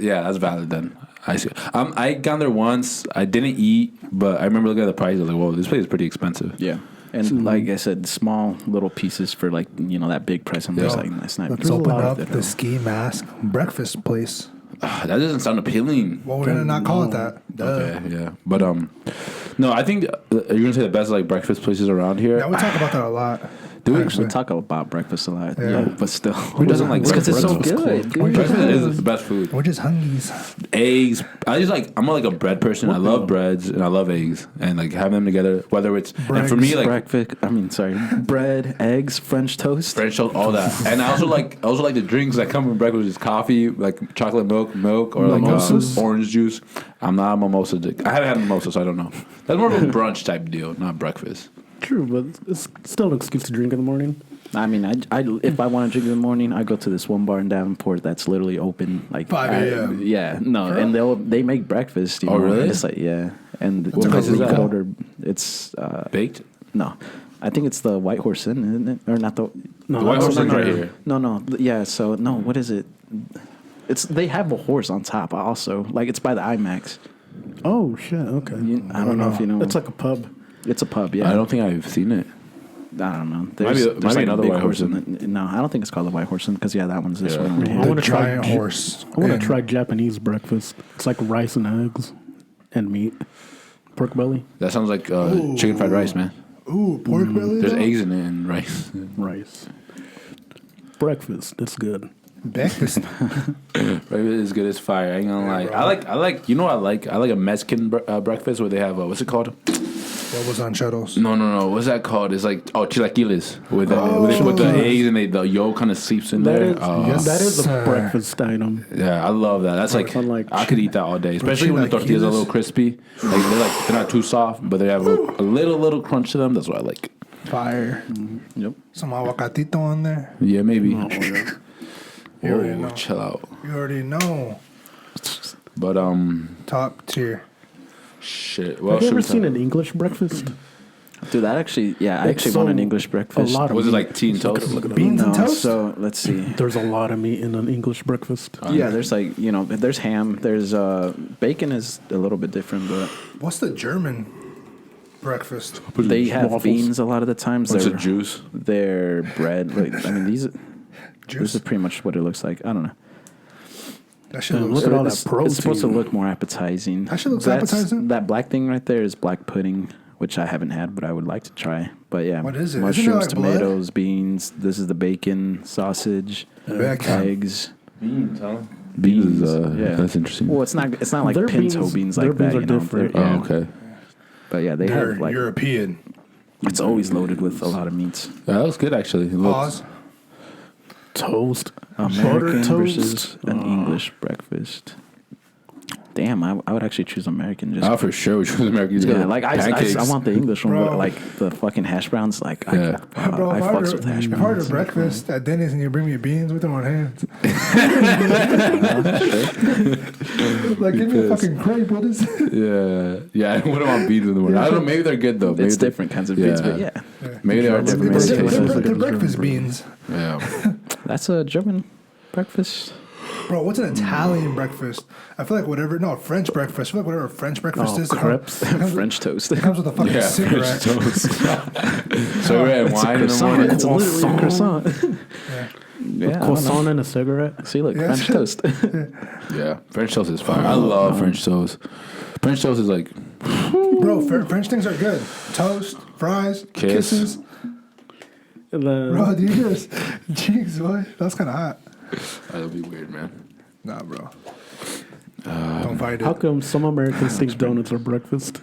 C: Yeah, that's valid then. I see. I gone there once. I didn't eat, but I remember looking at the price. I was like, whoa, this place is pretty expensive.
A: Yeah. And like I said, small little pieces for like, you know, that big price. I'm just like, that's not
B: Let's
A: even
B: open
A: worth
B: up
A: it.
B: the ski mask breakfast place.
C: That doesn't sound appealing.
B: Well, we're gonna not call it that. Duh.
C: Okay, yeah. But no, I think you're gonna say the best like breakfast places around here.
B: Yeah, we talk about that a lot.
C: Do we?
A: We talk about breakfast a lot,
B: Yeah.
A: but still.
C: Who doesn't like
A: Because it's so
C: breakfast?
A: good, dude.
C: Breakfast is the best food.
B: We're just hungies.
C: Eggs. I'm like a bread person. I love breads and I love eggs and like having them together. Whether it's and for me like
A: breakfast. I mean, sorry, bread, eggs, French toast.
C: French toast, all that. And I also like the drinks that come with breakfast, which is coffee, like chocolate milk, or like
D: Mimosas?
C: orange juice. I'm not a mimosa dick. I haven't had a mimosa, so I don't know. That's more of a brunch type deal, not breakfast.
D: True, but it's still an excuse to drink in the morning.
A: I mean, I if I want to drink in the morning, I go to this one bar in Davenport that's literally open like
B: 5 a.m..
A: Yeah, no, and they make breakfast. You
C: Oh,
A: know?
C: really?
A: It's like and
C: What place is
A: you
C: that?
A: could order. It's
C: Baked?
A: no, I think it's the White Horse Inn, isn't it? Or not the
D: No,
C: The White Horse
A: no,
C: Inn's
A: no,
C: right
A: no.
C: here.
A: No, yeah. So no, what is it? It's they have a horse on top also. Like it's by the IMAX.
D: Oh shit! Okay,
A: I don't know if you know.
D: it's like a pub.
A: It's a pub. Yeah,
C: I don't think I've seen it.
A: I don't know.
C: Might be
A: like
C: another
A: a big
C: White Horse
A: in it. No, I don't think it's called the White Horse because that one's this
C: Yeah.
A: one over
D: I
A: here.
B: The
D: wanna try
B: giant
D: J-
B: horse.
D: I want
B: And
D: to try Japanese breakfast. It's like rice and eggs and meat, pork belly,
C: That sounds like chicken fried rice, man.
B: Ooh, pork belly.
C: There's
B: though?
C: eggs in it and rice.
D: rice. Breakfast. That's good.
B: Breakfast.
C: Breakfast is good as fire. I ain't gonna lie.
B: bro.
C: I like. You know what I like a Mexican breakfast where they have what's it called?
B: What was on shuttles?
C: No. What's that called? It's like chilaquiles with with the eggs and the yolk kind of seeps in
D: That
C: there.
D: is,
B: yes,
D: that is a
B: sir.
D: breakfast item.
C: Yeah, I love that. That's like
D: Unlike
C: I could eat that all day, especially when the tortillas are a little crispy. They're not too soft, but they have a little crunch to them. That's what I like.
B: Fire.
A: Yep.
B: Some aguacatito on there.
C: Yeah, maybe.
B: You already know.
C: Chill out.
B: You already know.
C: But
B: Top tier.
C: shit. Well,
D: Have you
C: should
D: ever
C: we
D: seen
C: talk-
D: an English breakfast?
A: Dude, I
D: It's
A: actually want an English breakfast.
D: A lot of
C: Was it
D: meat.
C: like tea and toast?
B: Beans and
A: No,
B: toast?
A: so let's see.
D: There's a lot of meat in an English breakfast.
A: Yeah, there's like there's ham. There's bacon is a little bit different, but
B: What's the German breakfast?
A: they have
D: Waffles.
A: beans a lot of the times.
C: What's
A: They're
C: a juice?
A: They're bread. Like, I mean, this
B: Juice.
A: is pretty much what it looks like. I don't know.
B: That shit
D: Damn,
B: looks.
D: look at all that
A: It's
D: protein.
A: supposed to look more appetizing.
B: That shit looks
A: That's-
B: appetizing?
A: That black thing right there is black pudding, which I haven't had, but I would like to try. But yeah,
B: What is it? Isn't it
A: mushrooms,
B: like blood?
A: tomatoes, beans. This is the bacon, sausage,
B: Bacon.
A: eggs.
C: Beans, huh?
A: Beans,
C: yeah. That's interesting.
A: Well, it's not like
D: Their
A: pinto beans
D: their
A: like that.
D: beans are
A: You know?
D: different.
A: They're- yeah.
C: Oh, okay.
A: But yeah, they
B: They're
A: have like
B: European.
A: it's always loaded with a lot of meats.
C: Yeah, that was good actually. It looks-
B: Pause.
D: Toast.
A: American
D: Butter
A: versus
D: toast.
A: an English breakfast. Damn, I would actually choose American. Just
C: for sure. Which was American.
A: yeah, like
C: pancakes.
A: I want the English one,
B: Bro.
A: but like the fucking hash browns. Like
C: Yeah.
B: Bro,
A: I
B: if I
A: fucks
B: order,
A: with hash
B: if I
A: browns.
B: order breakfast at Denny's and you bring me beans with them on hands, like give me a fucking crepe. What is it?
C: Yeah. I wouldn't want beans in the morning. I don't know. Maybe they're good though. Maybe
A: It's
C: they're-
A: different kinds of beans, but yeah,
C: Maybe they are
A: They're
C: different.
A: very
C: Maybe
A: tasty.
B: They're breakfast beans,
C: Yeah.
A: that's a German breakfast.
B: bro. What's an Italian breakfast? I feel like whatever. No, French breakfast. I feel like whatever French breakfast
D: Oh,
B: is.
D: crepes.
A: French toast.
B: It comes with a fucking
C: Yeah.
B: cigarette.
C: French toast. So we're at
A: It's a
C: wine in the
A: croissant.
C: morning.
A: It's literally a croissant.
B: Yeah.
A: Yeah, I don't know.
D: Croissant and a cigarette.
A: See, look,
B: Yeah.
A: French toast.
C: Yeah. French toast is fire. I love French toast. French toast is like
B: Bro, French things are good. Toast, fries,
C: Kiss.
B: kisses.
D: And then,
B: Bro, do you hear this? Jeez, boy, that's kind of hot.
C: that'll be weird, man.
B: Nah, bro. Don't fight
D: how
B: it.
D: come some Americans think donuts are breakfast?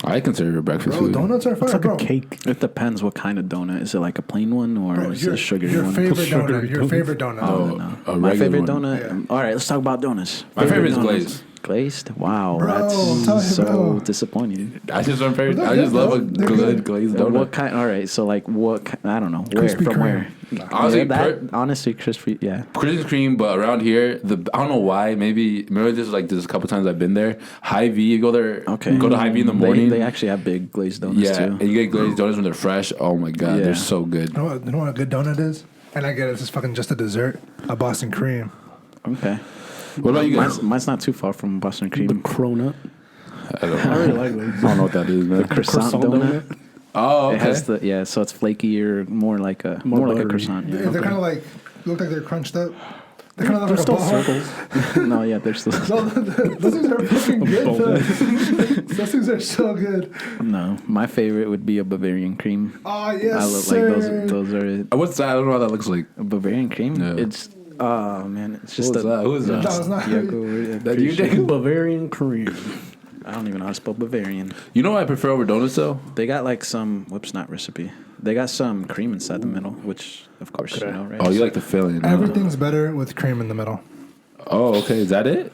C: I consider it a breakfast
B: Bro,
C: food.
B: donuts are fire,
D: It's like
B: bro.
D: a cake.
A: It depends what kind of donut. Is it like a plain one or
B: Bro,
A: is it a sugary
B: your
A: one?
B: favorite
D: Sugary
B: donut. Your
D: donut.
B: favorite donut.
A: Oh,
C: Oh,
A: no.
C: a
A: My
C: regular
A: favorite
C: one.
A: donut.
B: Yeah.
A: All right, let's talk about donuts.
C: My favorite is
A: donuts.
C: glazed.
A: Glazed? Wow,
B: Bro, I'm
A: that's
B: telling you,
A: so
B: bro.
A: disappointing.
C: That's just my favorite.
B: They're
C: I just
B: good,
C: love a
B: though. They're
C: good
B: good.
C: glazed donut.
A: What kind? All right, so like what? I don't know. Where
B: Krispy
A: from
B: Kreme.
A: where?
C: Honestly,
A: Yeah, that, honestly, crispy. Yeah.
C: Krispy Kreme, but around here, I don't know why. Maybe this is like there's a couple times I've been there. Hy-V, you go there.
A: Okay.
C: Go to Hy-V in the morning.
A: They actually have big glazed donuts
C: yeah,
A: too.
C: and you get glazed donuts when they're fresh. Oh my god,
A: Yeah.
C: they're so good.
B: You know what a good donut is? And I get it. It's just fucking just a dessert. A Boston cream.
A: Okay.
C: What about you guys?
A: Mine's not too far from Boston
D: The
A: cream.
D: cronut.
C: I don't
D: I
C: know.
D: really like those.
C: I don't know what that is, man.
A: Croissant donut.
C: Oh,
A: It
C: okay.
A: has the so it's flakier, more like a
D: More
A: like a
D: buttery.
A: croissant. Yeah.
B: They're kind of like look like they're crunched up. They kind of
D: They're
B: look like
D: still
B: a ball.
D: circles.
A: No, yeah, there's still
B: No, those things are fucking good. Though. Those things are so good.
A: no. My favorite would be a Bavarian cream.
B: Oh yes,
A: I love
B: sir.
A: like those are it.
C: What's that? I don't know what that looks like.
A: A Bavarian cream.
C: Yeah.
A: It's oh man, it's just
C: Who's that? Who is that?
B: No, it's not.
C: That you, Jake?
D: Bavarian cream.
A: I don't even know how to spell Bavarian.
C: You know what I prefer over donuts though?
A: They got like some whoops, not recipe. They got some cream inside the middle, which of course you know, right?
C: Oh, you like the filling?
B: Everything's better with cream in the middle.
C: Oh, okay. Is that it?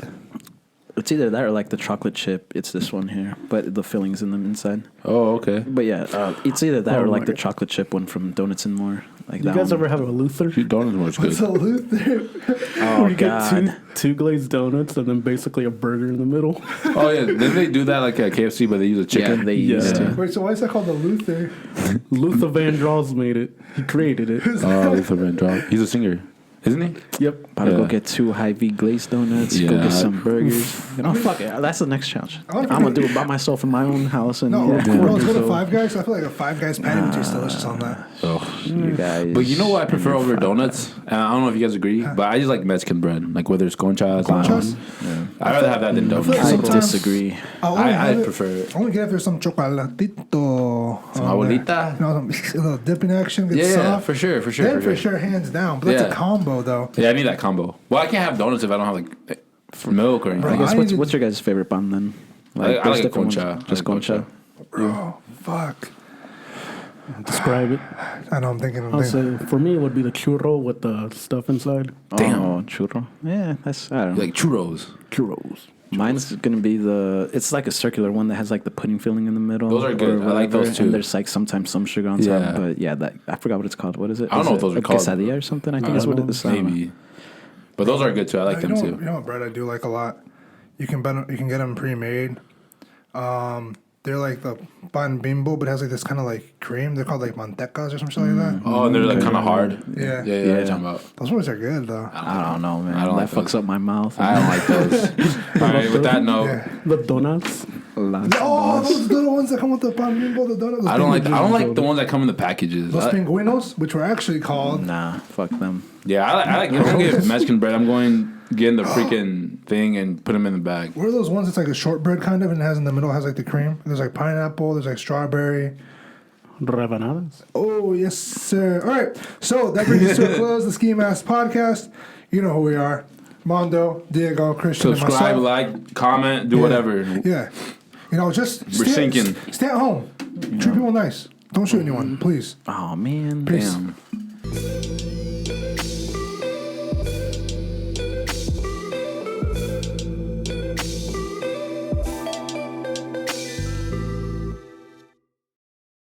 A: It's either that or like the chocolate chip. It's this one here, but the fillings in them inside.
C: Oh, okay.
A: But yeah, it's either that
D: Oh
A: or like
D: my
A: the
D: God.
A: chocolate chip one from Donuts and More. Like
D: You
A: that
D: guys
A: one.
D: ever have a Luther?
C: Dude, donuts was
B: What's a
C: good.
B: Luther?
A: Oh
D: Where you
A: God!
D: get two glazed donuts and then basically a burger in the middle.
C: Oh yeah, didn't they do that like at KFC, but they use a
A: Yeah,
C: chicken?
A: they
D: Yeah.
A: used to.
B: Wait, so why is that called the Luther?
D: Luther Vandross made it. He created it.
C: Oh, Luther Vandross. He's a singer, isn't he?
D: Yep.
A: About to go
C: Yeah.
A: get 2 Hy-Vee glazed donuts. Go
C: Yeah.
A: get some burgers. You know, fuck it. That's the next challenge.
B: I wanna
A: I'm gonna do it by myself in my own house. And
B: No,
A: yeah,
B: bro, let's go to
A: so
B: Five Guys. I feel like a Five Guys patty would taste delicious on that.
C: Oh.
A: you guys.
C: But you know what I prefer
A: and
C: over
A: your
C: donuts? And I don't know if you guys agree, but I just like Mexican bread, like whether it's conchas.
B: Conchas?
C: I'd rather have that than
B: feel like
C: donuts.
A: I
B: sometimes-
A: disagree.
C: I prefer it.
B: I only get if there's some chocolatito.
C: Some
B: on there.
C: abuelita?
B: You know, some, a little dipping action, gets
C: Yeah,
B: soft.
C: for sure,
B: Then for sure, hands down. But that's
C: Yeah.
B: a combo, though.
C: Yeah, I need that combo. Well, I can't have donuts if I don't have like milk or anything.
A: I guess
B: I
A: what's
B: need to-
A: what's your guys' favorite bun then?
C: I
A: there's
C: like a
A: different ones.
C: concha.
A: Just
C: I like
A: concha.
B: Bro, fuck.
D: Describe it.
B: I know, I'm thinking.
D: I'll say for me it would be the churro with the stuff inside.
C: Damn.
A: Oh, churro. Yeah, that's I don't know.
C: Like churros.
D: Churros.
A: Mine's gonna be it's like a circular one that has like the pudding filling in the middle.
C: Those are good.
A: or
C: I like
A: whatever,
C: those too.
A: And there's like sometimes some sugar on
C: Yeah.
A: top. But yeah, that I forgot what it's called. What is it?
C: I don't know what those are
A: a
C: called.
A: Quesadilla or something. I think
C: I
A: that's
C: don't
A: what
C: know.
A: it is. I don't know.
C: Maybe. But those are good too. I like them
B: you
C: too.
B: know what bread I do like a lot? You can get them pre-made. They're like the pan bimbo, but it has like this kind of like cream. They're called like mantecas or something like that.
C: Oh, and they're like kind of hard.
B: Yeah.
C: Yeah,
A: Yeah.
C: I'm talking about.
B: Those ones are good though.
A: I don't know, man.
C: I don't
A: that
C: like
A: fucks
C: those.
A: up my mouth.
C: I don't like those. All right, with that note,
B: Yeah.
D: The donuts.
B: Oh, those little ones that come with the pan bimbo, the donuts.
C: I don't like the ones that come in the packages.
B: Los pingüinos, which were actually called.
A: Nah, fuck them.
C: Yeah, I like. If I'm gonna get Mexican bread, I'm going getting the freaking thing and put them in the bag.
B: What are those ones that's like a shortbread kind of, and it has in the middle has like the cream? There's like pineapple. There's like strawberry.
D: Rebanadas.
B: Oh yes, sir. All right, so that brings us to a close. The Ski Mask Podcast. You know who we are. Mondo, Diego, Christian,
C: Subscribe,
B: and myself.
C: like, comment, do whatever.
B: Yeah. You know, just
C: We're sinking.
B: Stay at home. Treat people nice. Don't shoot anyone, please.
A: Oh man.
B: Peace.
C: Damn.